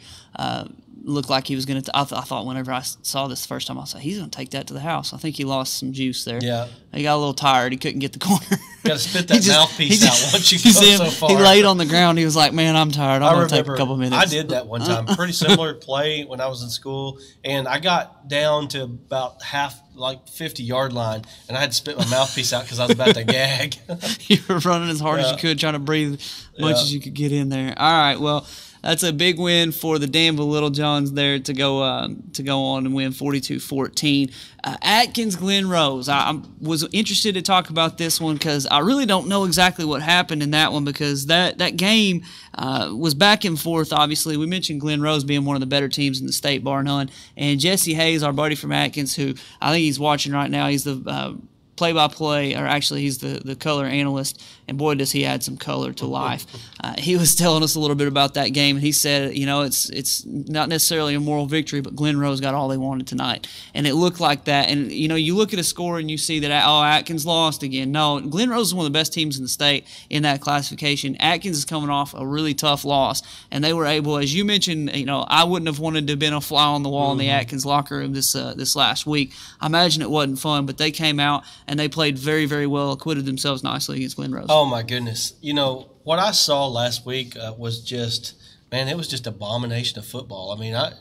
Speaker 1: Looked like he was going to. I thought whenever I saw this the first time, I was like, he's going to take that to the house. I think he lost some juice there.
Speaker 2: Yeah.
Speaker 1: He got a little tired. He couldn't get the corner.
Speaker 2: Got to spit that mouthpiece out once you go so far.
Speaker 1: He laid on the ground. He was like, man, I'm tired. I'm going to take a couple minutes.
Speaker 2: I did that one time. Pretty similar play when I was in school. And I got down to about 50-yard line, and I had to spit my mouthpiece out because I was about to gag.
Speaker 1: You were running as hard as you could, trying to breathe as much as you could get in there. All right, well, that's a big win for the Danville Little Johns there to go on and win 42-14. Atkins Glen Rose. I was interested to talk about this one because I really don't know exactly what happened in that one because that game was back and forth. Obviously, we mentioned Glen Rose being one of the better teams in the state, bar none. And Jesse Hayes, our buddy from Atkins, who I think he's watching right now. He's the play-by-play, or actually he's the color analyst, and boy, does he add some color to life. He was telling us a little bit about that game, and he said, it's not necessarily a moral victory, but Glen Rose got all they wanted tonight, and it looked like that. And, you look at a score and you see that, Atkins lost again. No, Glen Rose is one of the best teams in the state in that classification. Atkins is coming off a really tough loss, and they were able, as you mentioned, I wouldn't have wanted to have been a fly on the wall in the Atkins locker room this last week. I imagine it wasn't fun, but they came out and they played very, very well, acquitted themselves nicely against Glen Rose.
Speaker 2: Oh, my goodness. What I saw last week was just, man, it was just abomination of football. I mean, I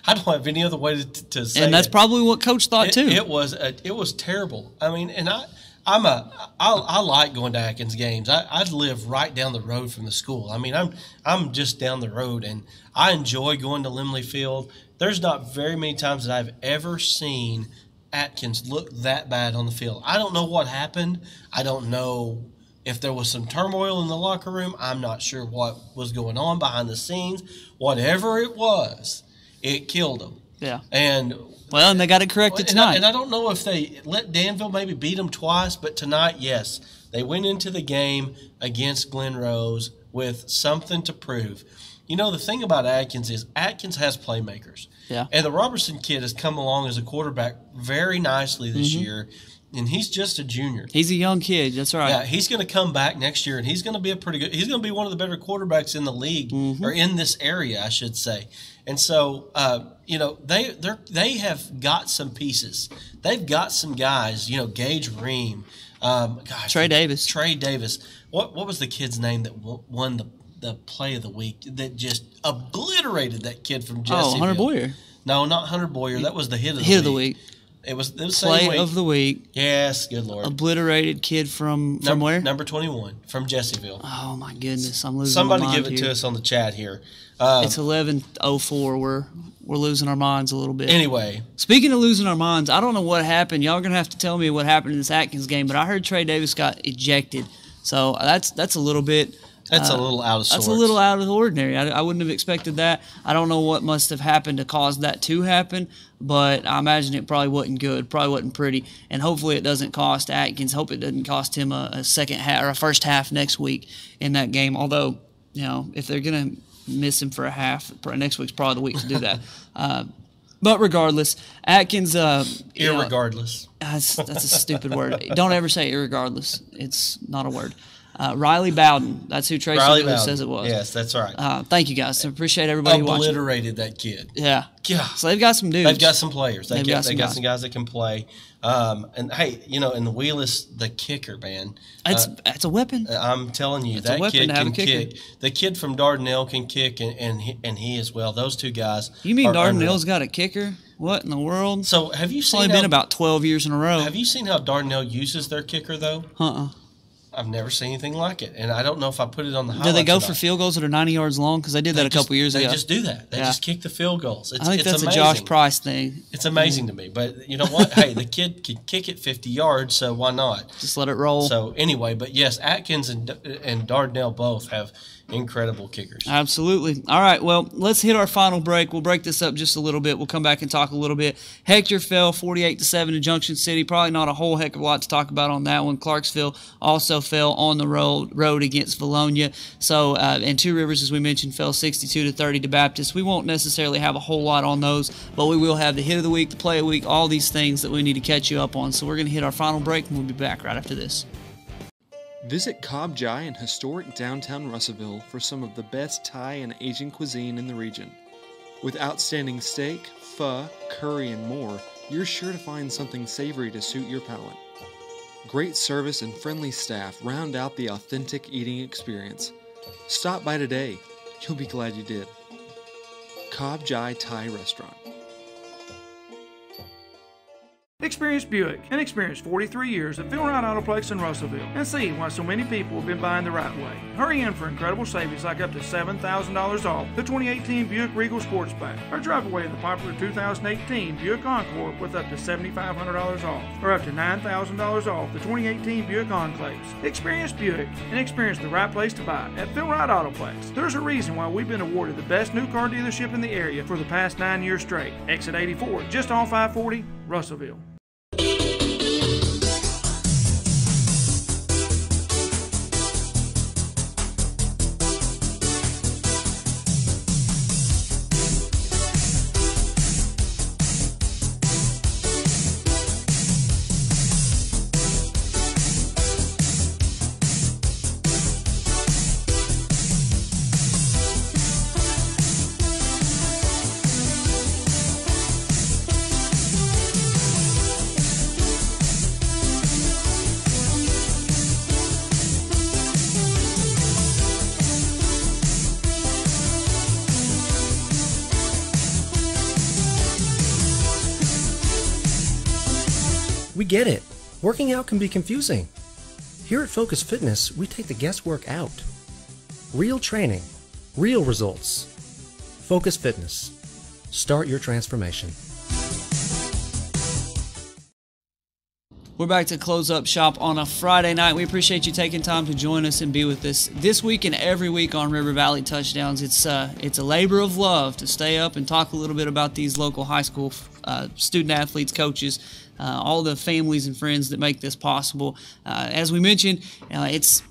Speaker 2: don't have any other way to say it.
Speaker 1: And that's probably what Coach thought, too.
Speaker 2: It was terrible. I mean, and I like going to Atkins games. I live right down the road from the school. I mean, I'm just down the road, and I enjoy going to Limley Field. There's not very many times that I've ever seen Atkins look that bad on the field. I don't know what happened. I don't know if there was some turmoil in the locker room. I'm not sure what was going on behind the scenes. Whatever it was, it killed them.
Speaker 1: Yeah.
Speaker 2: And
Speaker 1: they got it corrected tonight.
Speaker 2: And I don't know if they let Danville maybe beat them twice, but tonight, yes, they went into the game against Glen Rose with something to prove. The thing about Atkins is Atkins has playmakers.
Speaker 1: Yeah.
Speaker 2: And the Robertson kid has come along as a quarterback very nicely this year, and he's just a junior.
Speaker 1: He's a young kid. That's right.
Speaker 2: Yeah, he's going to come back next year, and he's going to be he's going to be one of the better quarterbacks in the league, or in this area, I should say. And so, they have got some pieces. They've got some guys. Gage Ream,
Speaker 1: Trey Davis.
Speaker 2: Trey Davis. What was the kid's name that won the play of the week that just obliterated that kid from Jesse?
Speaker 1: Oh, Hunter Boyer.
Speaker 2: No, not Hunter Boyer. That was the hit of the week. It was the
Speaker 1: play
Speaker 2: same week.
Speaker 1: of the week.
Speaker 2: Yes, good Lord.
Speaker 1: Obliterated kid from where?
Speaker 2: Number 21 from Jesseville.
Speaker 1: Oh my goodness, I'm losing.
Speaker 2: Somebody
Speaker 1: my mind
Speaker 2: give it
Speaker 1: here.
Speaker 2: to us on the chat here.
Speaker 1: It's 11:04. We're losing our minds a little bit.
Speaker 2: Anyway,
Speaker 1: speaking of losing our minds, I don't know what happened. Y'all are gonna have to tell me what happened in this Atkins game. But I heard Trey Davis got ejected So that's a little bit.
Speaker 2: That's a little out of sorts.
Speaker 1: That's a little out of the ordinary. I wouldn't have expected that. I don't know what must have happened to cause that to happen, but I imagine it probably wasn't good, probably wasn't pretty, and hopefully it doesn't cost Atkins. Hope it doesn't cost him a second half or a first half next week in that game. Although, if they're gonna miss him for a half, next week's probably the week to do that. But regardless, Atkins.
Speaker 2: Irregardless.
Speaker 1: That's a stupid word. Don't ever say irregardless. It's not a word. Riley Bowden. That's who Tracy Lewis says it was.
Speaker 2: Yes, that's right.
Speaker 1: Thank you, guys. I appreciate everybody watching.
Speaker 2: Obliterated that kid.
Speaker 1: Yeah.
Speaker 2: Yeah.
Speaker 1: So they've got some dudes.
Speaker 2: They've got some players. They got some
Speaker 1: guys
Speaker 2: that can play. And hey, in the Wheelers, the kicker, man.
Speaker 1: It's a weapon.
Speaker 2: I'm telling you, that kid can kick. The kid from Dardanelle can kick, and he as well. Those two guys.
Speaker 1: You mean Dardanelle's got a kicker? What in the world?
Speaker 2: So have you seen?
Speaker 1: It's only been about 12 years in a row.
Speaker 2: Have you seen how Dardanelle uses their kicker though? I've never seen anything like it, and I don't know if I put it on the highlights.
Speaker 1: Do they go for field goals that are 90 yards long? Because they did that a couple years ago.
Speaker 2: They just do that. They just kick the field goals.
Speaker 1: I think that's
Speaker 2: amazing.
Speaker 1: a Josh Price thing.
Speaker 2: It's amazing to me. But you know what? Hey, the kid can kick it 50 yards, so why not?
Speaker 1: Just let it roll.
Speaker 2: So anyway, but yes, Atkins and Dardanelle both have incredible kickers.
Speaker 1: Absolutely. All right, well, let's hit our final break. We'll break this up just a little bit. We'll come back and talk a little bit. Hector fell 48-7 to Junction City. Probably not a whole heck of a lot to talk about on that one. Clarksville also fell on the road against Valonia. So, and Two Rivers, as we mentioned, fell 62-30 to Baptist. We won't necessarily have a whole lot on those, but we will have the hit of the week, the play of the week, all these things that we need to catch you up on. So we're going to hit our final break, and we'll be back right after this.
Speaker 3: Visit Cobb Jai in historic downtown Russellville for some of the best Thai and Asian cuisine in the region. With outstanding steak, pho, curry, and more, you're sure to find something savory to suit your palate. Great service and friendly staff round out the authentic eating experience. Stop by today. You'll be glad you did. Cobb Jai Thai Restaurant.
Speaker 4: Experience Buick and experience 43 years at Phil Wright Autoplex in Russellville and see why so many people have been buying the right way. Hurry in for incredible savings like up to $7,000 off the 2018 Buick Regal Sportsback, or drive away in the popular 2018 Buick Encore with up to $7,500 off, or up to $9,000 off the 2018 Buick Enclaves. Experience Buick and experience the right place to buy at Phil Wright Autoplex. There's a reason why we've been awarded the best new car dealership in the area for the past 9 years straight. Exit 84, just off I-40, Russellville.
Speaker 9: We get it. Working out can be confusing. Here at Focus Fitness, we take the guesswork out. Real training, real results. Focus Fitness. Start your transformation.
Speaker 1: We're back to Close Up Shop on a Friday night. We appreciate you taking time to join us and be with us this week and every week on River Valley Touchdowns. It's a labor of love to stay up and talk a little bit about these local high school student athletes, coaches, all the families and friends that make this possible. As we mentioned, it's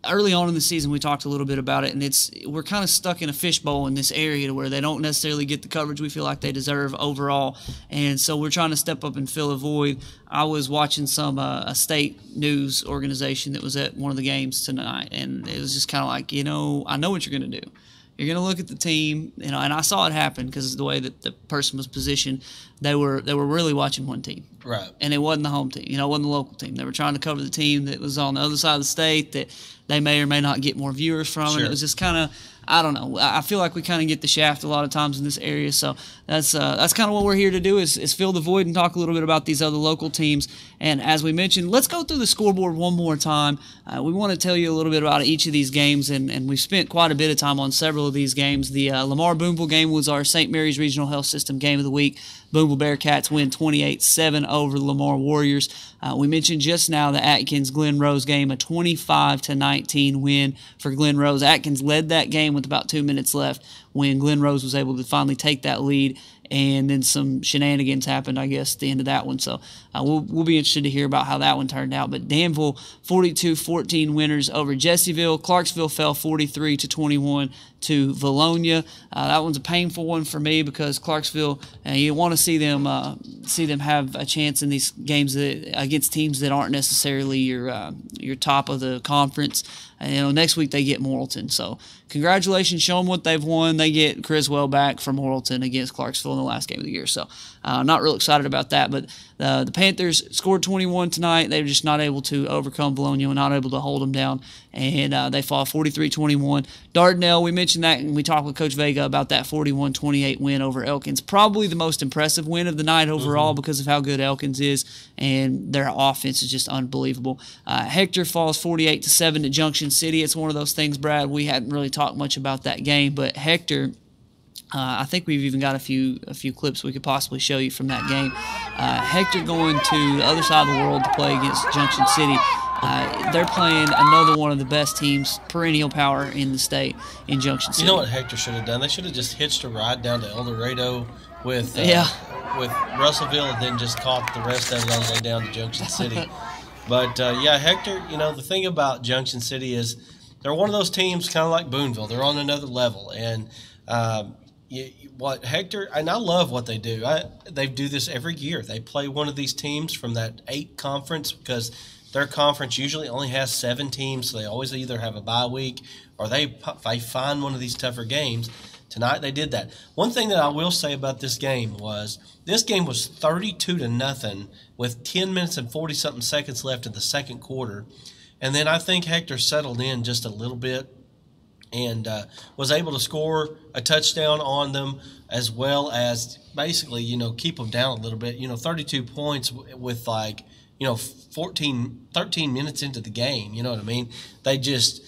Speaker 1: early on in the season we talked a little bit about it, and we're kind of stuck in a fishbowl in this area where they don't necessarily get the coverage we feel like they deserve overall, and so we're trying to step up and fill a void. I was watching a state news organization that was at one of the games tonight, and it was just kind of like, I know what you're going to do. You're going to look at the team, and I saw it happen because of the way that the person was positioned. They were really watching one team.
Speaker 2: Right.
Speaker 1: And it wasn't the home team. It wasn't the local team. They were trying to cover the team that was on the other side of the state that they may or may not get more viewers from.
Speaker 2: Sure.
Speaker 1: And it was just kind of, I don't know. I feel like we kind of get the shaft a lot of times in this area. So that's kind of what we're here to do is fill the void and talk a little bit about these other local teams. And as we mentioned, let's go through the scoreboard one more time. We want to tell you a little bit about each of these games, and we've spent quite a bit of time on several of these games. The Lamar Boonville game was our St. Mary's Regional Health System game of the week. Boonville Bearcats win 28-7 over the Lamar Warriors. We mentioned just now the Atkins-Glen Rose game, a 25-19 win for Glen Rose. Atkins led that game with about 2 minutes left when Glen Rose was able to finally take that lead, and then some shenanigans happened, I guess, at the end of that one. So we'll be interested to hear about how that one turned out. But Danville, 42-14 winners over Jessieville. Clarksville fell 43-21 to Valonia. That one's a painful one for me because Clarksville, you want to see them have a chance in these games against teams that aren't necessarily your top of the conference. And, next week they get Morrilton. So congratulations, show them what they've won. They get Criswell back from Morrilton against Clarksville in the last game of the year. So not real excited about that. But the Panthers scored 21 tonight. They were just not able to overcome Bologna and not able to hold them down. And they fall 43-21. Dardanelle, we mentioned that, and we talked with Coach Vega about that 41-28 win over Elkins. Probably the most impressive win of the night overall because of how good Elkins is, and their offense is just unbelievable. Hector falls 48-7 to Junction City. It's one of those things, Brad, we hadn't really talked much about that game, but Hector, I think we've even got a few clips we could possibly show you from that game. Hector going to the other side of the world to play against Junction City. They're playing another one of the best teams, perennial power in the state, in Junction City.
Speaker 2: You know what Hector should have done? They should have just hitched a ride down to El Dorado with Russellville and then just caught the rest of it all the way down to Junction City. But, Hector, the thing about Junction City is they're one of those teams kind of like Boonville. They're on another level. And what Hector, and I love what they do. They do this every year. They play one of these teams from that 8 conference because their conference usually only has 7 teams, so they always either have a bye week or they find one of these tougher games. Tonight they did that. One thing that I will say about this game was 32-0 with 10 minutes and 40-something seconds left in the second quarter. And then I think Hector settled in just a little bit and was able to score a touchdown on them as well as basically, keep them down a little bit. 32 points with 13 minutes into the game. You know what I mean? They just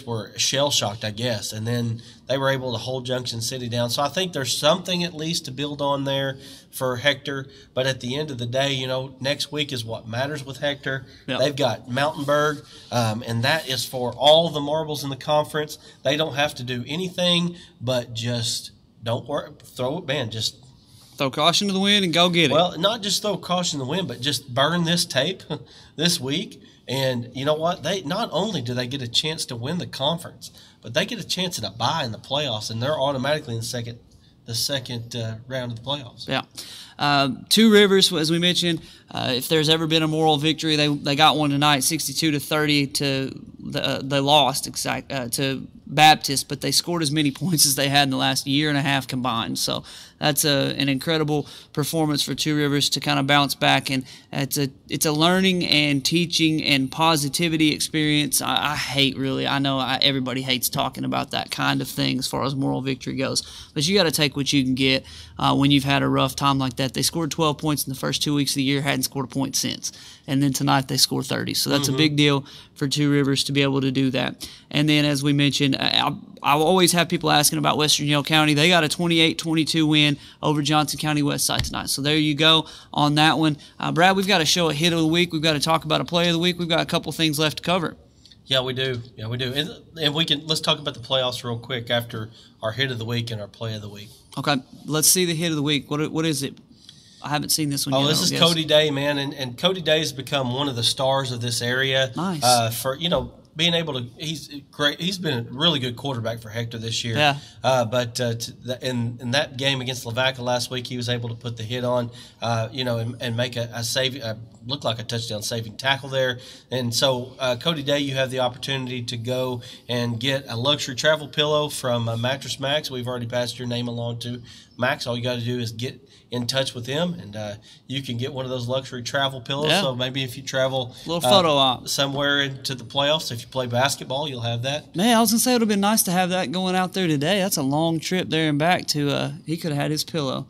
Speaker 2: were shell-shocked, I guess, and then they were able to hold Junction City down. So I think there's something at least to build on there for Hector. But at the end of the day, next week is what matters with Hector. Yep. They've got Mountainburg, and that is for all the marbles in the conference. They don't have to do anything but just don't work, throw it, man, just
Speaker 1: throw caution to the wind and go get it.
Speaker 2: Well, not just throw caution to the wind, but just burn this tape this week. And you know what? They not only do they get a chance to win the conference, but they get a chance at a bye in the playoffs, and they're automatically in the second round of the playoffs.
Speaker 1: Yeah. Two Rivers, as we mentioned, if there's ever been a moral victory, they got one tonight, 62-30 they lost to Baptist, but they scored as many points as they had in the last year and a half combined. So that's an incredible performance for Two Rivers to kind of bounce back, and it's a learning and teaching and positivity experience. I know everybody hates talking about that kind of thing as far as moral victory goes, but you got to take what you can get when you've had a rough time like that. They scored 12 points in the first 2 weeks of the year, hadn't scored a point since, and then tonight they scored 30. So that's a big deal for Two Rivers to be able to do that. And then, as we mentioned, I always have people asking about Western Yale County. They got a 28-22 win over Johnson County Westside tonight. So there you go on that one. Brad, we've got to show a hit of the week. We've got to talk about a play of the week. We've got a couple things left to cover.
Speaker 2: Yeah, we do. And let's talk about the playoffs real quick after our hit of the week and our play of the week.
Speaker 1: Okay, let's see the hit of the week. What is it? I haven't seen this one yet.
Speaker 2: This is Cody Day, man, and Cody Day has become one of the stars of this area.
Speaker 1: Nice.
Speaker 2: For being able to, he's great. He's been a really good quarterback for Hector this year.
Speaker 1: Yeah.
Speaker 2: But in that game against Lavaca last week, he was able to put the hit on, and make a save. Looked like a touchdown saving tackle there. And so, Cody Day, you have the opportunity to go and get a luxury travel pillow from Mattress Max. We've already passed your name along to Max. All you got to do is get in touch with them, and you can get one of those luxury travel pillows.
Speaker 1: Yeah.
Speaker 2: So maybe if you travel
Speaker 1: little photo op
Speaker 2: somewhere into the playoffs, if you play basketball, you'll have that.
Speaker 1: Man, I was going to say it would have been nice to have that going out there today. That's a long trip there and back to he could have had his pillow.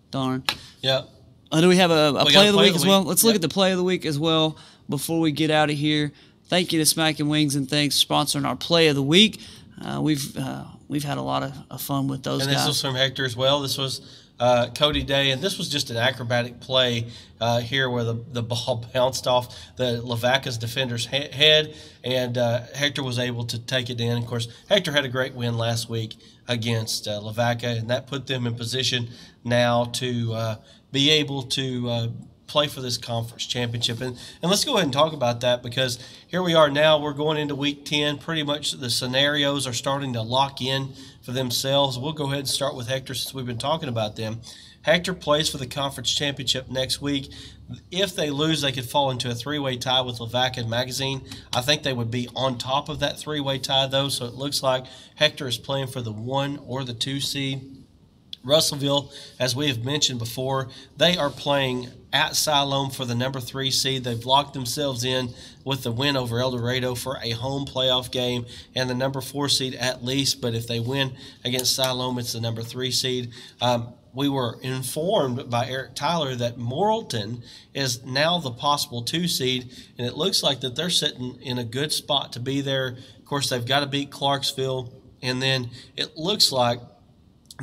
Speaker 1: Darn.
Speaker 2: Yeah.
Speaker 1: Do we have a play of the week as well? Let's look
Speaker 2: Yep.
Speaker 1: at the play of the week as well before we get out of here. Thank you to Smackin' Wings and Thanks for sponsoring our play of the week. We've had a lot of fun with those guys.
Speaker 2: And this was from Hector as well. This was Cody Day, and this was just an acrobatic play here where the ball bounced off the Lavaca's defender's head, and Hector was able to take it in. Of course, Hector had a great win last week against Lavaca, and that put them in position now to be able to play for this conference championship. And let's go ahead and talk about that, because here we are now. We're going into week 10. Pretty much the scenarios are starting to lock in for themselves. We'll go ahead and start with Hector since we've been talking about them. Hector plays for the conference championship next week. If they lose, they could fall into a three-way tie with Lavaca and Magazine. I think they would be on top of that three-way tie, though, so it looks like Hector is playing for the 1 or the 2 seed. Russellville, as we have mentioned before, they are playing at Siloam for the number 3 seed. They've locked themselves in with the win over El Dorado for a home playoff game and the number 4 seed at least. But if they win against Siloam, it's the number 3 seed. We were informed by Eric Tyler that Morrilton is now the possible 2 seed, and it looks like that they're sitting in a good spot to be there. Of course, they've got to beat Clarksville, and then it looks like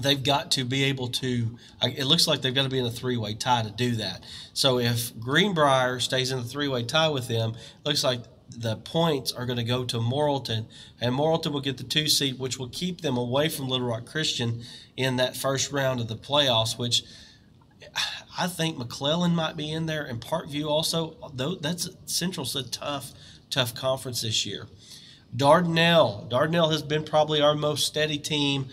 Speaker 2: they've got to be able to – it looks like they've got to be in a three-way tie to do that. So if Greenbrier stays in a three-way tie with them, it looks like the points are going to go to Morrilton, and Morrilton will get the 2 seed, which will keep them away from Little Rock Christian in that first round of the playoffs, which I think McClellan might be in there, and Parkview also. Though Central's a tough conference this year. Dardanelle has been probably our most steady team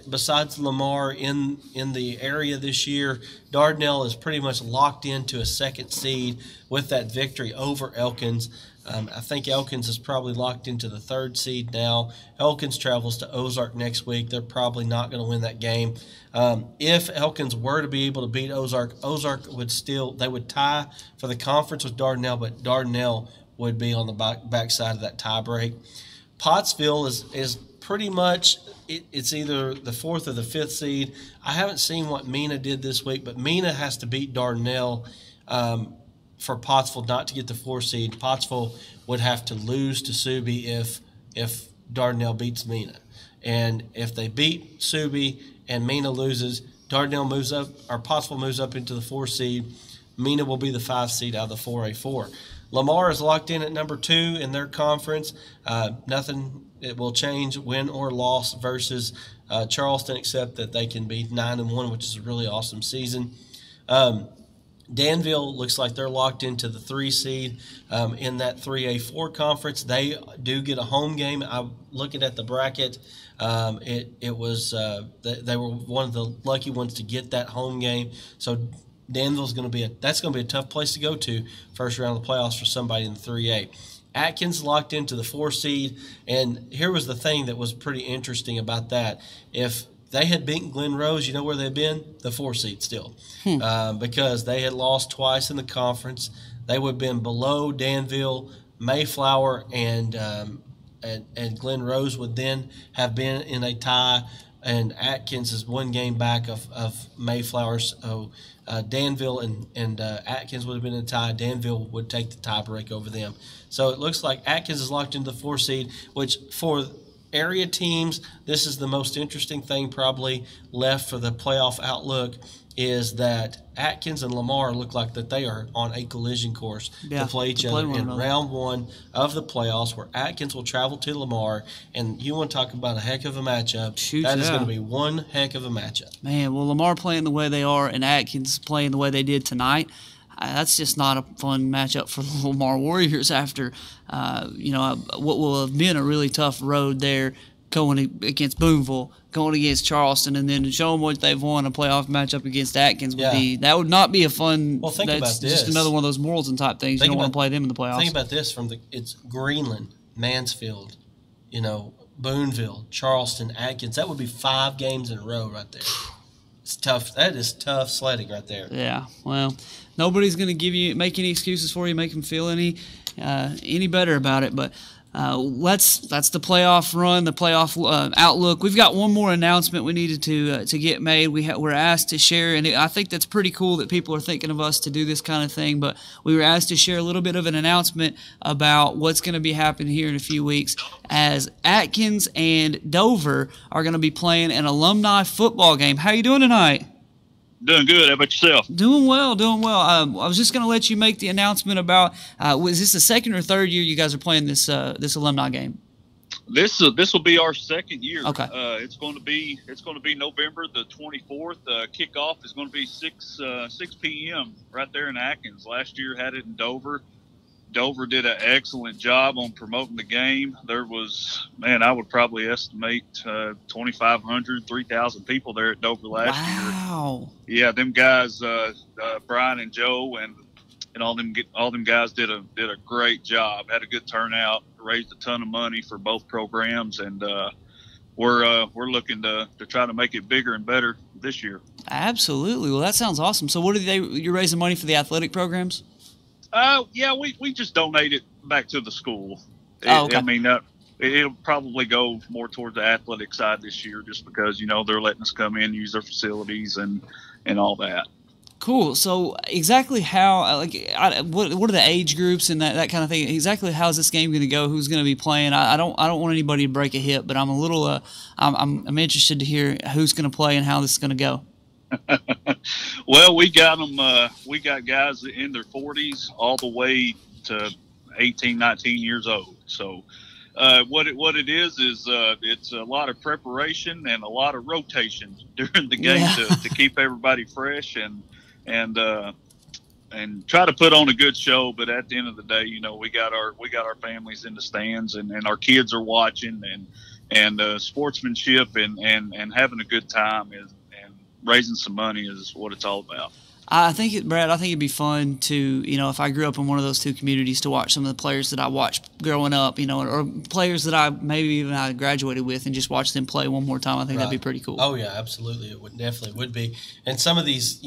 Speaker 2: besides Lamar in the area this year. Dardanelle is pretty much locked into a 2nd seed with that victory over Elkins. I think Elkins is probably locked into the 3rd seed now. Elkins travels to Ozark next week. They're probably not going to win that game. If Elkins were to be able to beat Ozark would tie for the conference with Dardanelle, but Dardanelle would be on the backside of that tie break. Pottsville is pretty much it's either the 4th or the 5th seed. I haven't seen what Mena did this week, but Mena has to beat Dardanelle for Pottsville not to get the 4 seed. Pottsville would have to lose to Subi if Dardanelle beats Mena. And if they beat Subi and Mena loses, Dardanelle moves up, or Pottsville moves up into the 4 seed. Mena will be the 5 seed out of the 4A4. Lamar is locked in at number 2 in their conference. Nothing it will change, win or loss, versus Charleston, except that they can be 9-1, which is a really awesome season. Danville looks like they're locked into the 3 seed in that 3A4 conference. They do get a home game. I'm looking at the bracket. It was they were one of the lucky ones to get that home game. So Danville's going to be a tough place to go to first round of the playoffs for somebody in the 3A. Atkins locked into the 4 seed, and here was the thing that was pretty interesting about that. If they had beaten Glen Rose, you know where they'd been? The 4 seed still, because they had lost twice in the conference. They would have been below Danville, Mayflower, and Glen Rose would then have been in a tie, and Atkins is 1 game back of Mayflower. So Danville and Atkins would have been in a tie. Danville would take the tiebreak over them. So it looks like Atkins is locked into the 4 seed, which for area teams, this is the most interesting thing probably left for the playoff outlook, is that Atkins and Lamar look like that they are on a collision course to play each other in round 1 of the playoffs, where Atkins will travel to Lamar, and you want to talk about a heck of a matchup. That is going to be one heck of a matchup. Man, well, Lamar playing the way they are and Atkins playing the way they did tonight, that's just not a fun matchup for the Lamar Warriors after, what will have been a really tough road there, going against Boonville, going against Charleston, and then to show them what they've won, a playoff matchup against Atkins that would not be a fun. Well, think about this. Just another one of those Morrilton type things. You don't want to play them in the playoffs. Think about this: it's Greenland, Mansfield, Boonville, Charleston, Atkins. That would be 5 games in a row right there. It's tough. That is tough sledding right there. Yeah. Well, nobody's going to make any excuses for you, make them feel any better about it, but. That's the playoff run, the playoff outlook. We've got one more announcement we needed to get made. We're asked to share, and I think that's pretty cool that people are thinking of us to do this kind of thing, but we were asked to share a little bit of an announcement about what's going to be happening here in a few weeks, as Atkins and Dover are going to be playing an alumni football game. How you doing tonight?
Speaker 8: Doing good. How about yourself?
Speaker 1: Doing well, doing well. I was just going to let you make the announcement about, was this the second or third year you guys are playing this alumni game?
Speaker 8: This will be our second year.
Speaker 1: Okay.
Speaker 8: It's going to be November the 24th. Kickoff is going to be 6 p.m. right there in Atkins. Last year had it in Dover. Dover did an excellent job on promoting the game. There was, I would probably estimate 2,500, 3,000 people there at Dover last year.
Speaker 1: Wow.
Speaker 8: Yeah, them guys, Brian and Joe and all them guys did a great job. Had a good turnout, raised a ton of money for both programs, and we're looking to try to make it bigger and better this year. Absolutely.
Speaker 1: Well, that sounds awesome. So what you're raising money for the athletic programs?
Speaker 8: Yeah, we just donate it back to the school.
Speaker 1: Okay.
Speaker 8: I mean, it'll probably go more towards the athletic side this year, just because they're letting us come in, use their facilities, and all that.
Speaker 1: Cool. So exactly how, what are the age groups and that kind of thing? Exactly how is this game going to go? Who's going to be playing? I don't want anybody to break a hip, but I'm a little I'm interested to hear who's going to play and how this is going to go.
Speaker 8: Well, we got them. We got guys in their 40s all the way to 18, 19 years old. So, what it is it's a lot of preparation and a lot of rotation during the game to keep everybody fresh and try to put on a good show. But at the end of the day, we got our families in the stands and our kids are watching and sportsmanship and having a good time and raising some money is what it's all about.
Speaker 1: Brad, I think it'd be fun to, if I grew up in one of those two communities, to watch some of the players that I watched growing up, or players that I graduated with, and just watch them play one more time. I think that'd be pretty cool.
Speaker 2: Oh yeah, absolutely. It would be. And some of these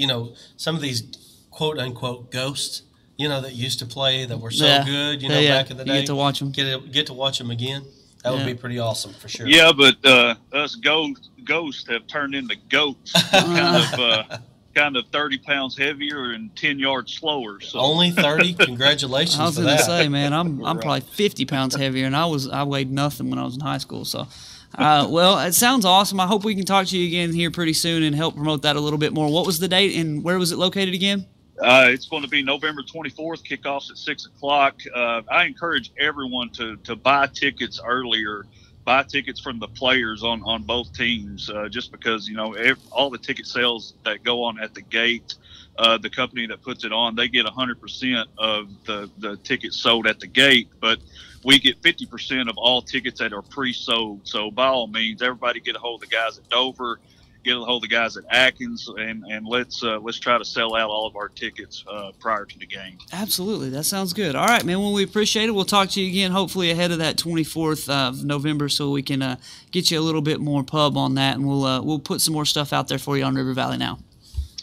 Speaker 2: quote unquote ghosts, that used to play that were so good, back in the day.
Speaker 1: You get to watch them.
Speaker 2: Get to watch them again. That would be pretty awesome for sure.
Speaker 8: Yeah, but us ghosts have turned into goats, kind of 30 pounds heavier and 10 yards slower. So.
Speaker 2: Only 30? Congratulations!
Speaker 1: I was going to say, man, I'm probably 50 pounds heavier, and I weighed nothing when I was in high school. So, well, it sounds awesome. I hope we can talk to you again here pretty soon and help promote that a little bit more. What was the date and where was it located again?
Speaker 8: It's going to be November 24th. Kickoff's at 6 o'clock. I encourage everyone to buy tickets earlier. Buy tickets from the players on both teams, just because all the ticket sales that go on at the gate, the company that puts it on, they get 100% of the tickets sold at the gate, but we get 50% of all tickets that are pre-sold. So by all means, everybody get a hold of the guys at Dover, get a hold of the guys at Atkins, and let's try to sell out all of our tickets prior to the game.
Speaker 1: Absolutely. That sounds good. All right, man. Well, we appreciate it. We'll talk to you again hopefully ahead of that 24th of November so we can get you a little bit more pub on that, and we'll put some more stuff out there for you on River Valley Now.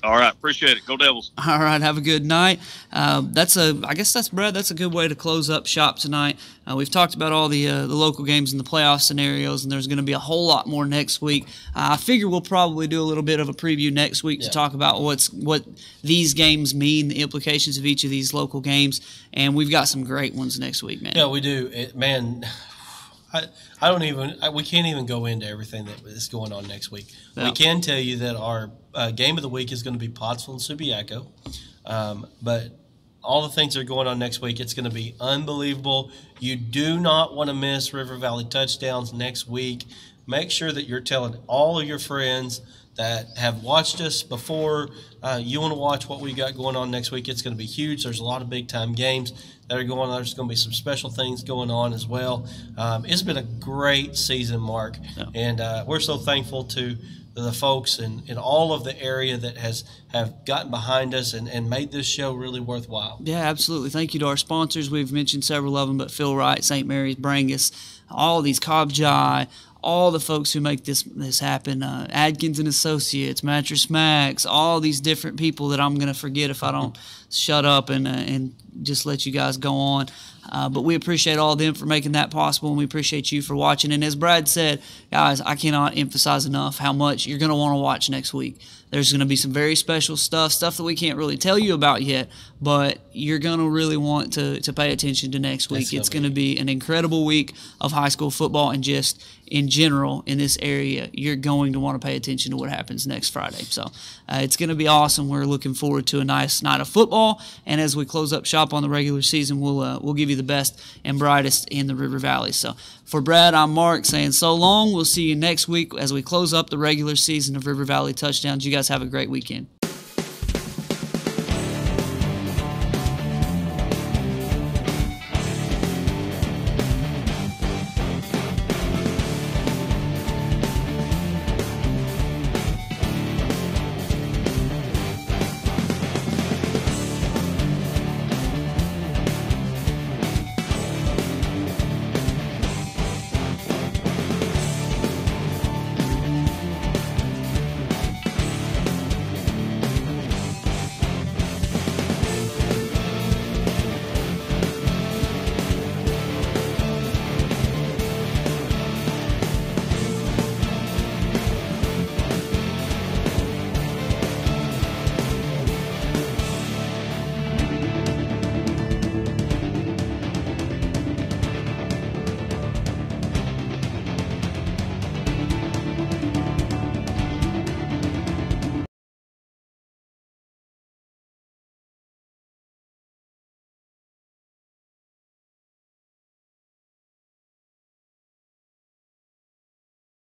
Speaker 8: All right, appreciate it. Go Devils.
Speaker 1: All right, have a good night. I guess that's Brad. That's a good way to close up shop tonight. We've talked about all the local games and the playoff scenarios, and there's going to be a whole lot more next week. I figure we'll probably do a little bit of a preview next week to talk about what these games mean, the implications of each of these local games, and we've got some great ones next week, man.
Speaker 2: Yeah, we do, we can't even go into everything that is going on next week. Yeah. We can tell you that our game of the week is going to be Pottsville and Subiaco. But all the things that are going on next week, it's going to be unbelievable. You do not want to miss River Valley Touchdowns next week. Make sure that you're telling all of your friends that have watched us before. You want to watch what we got going on next week. It's going to be huge. There's a lot of big-time games that are going on. There's going to be some special things going on as well. It's been a great season, Mark, and we're so thankful to the folks and all of the area that have gotten behind us and made this show really worthwhile.
Speaker 1: Yeah, absolutely. Thank you to our sponsors. We've mentioned several of them, but Phil Wright, St. Mary's, Brangus, all these Cobb Jai, all the folks who make this happen, Adkins and Associates, Mattress Max, all these different people that I'm going to forget if I don't shut up and just let you guys go on. But we appreciate all of them for making that possible, and we appreciate you for watching. And as Brad said, guys, I cannot emphasize enough how much you're going to want to watch next week. There's going to be some very special stuff that we can't really tell you about yet, but you're going to really want to pay attention to next week. It's going to be an incredible week of high school football, and just in general in this area, you're going to want to pay attention to what happens next Friday. So it's going to be awesome. We're looking forward to a nice night of football, and as we close up shop on the regular season, we'll give you the best and brightest in the River Valley. So for Brad, I'm Mark saying so long. We'll see you next week as we close up the regular season of River Valley Touchdowns. You guys have a great weekend.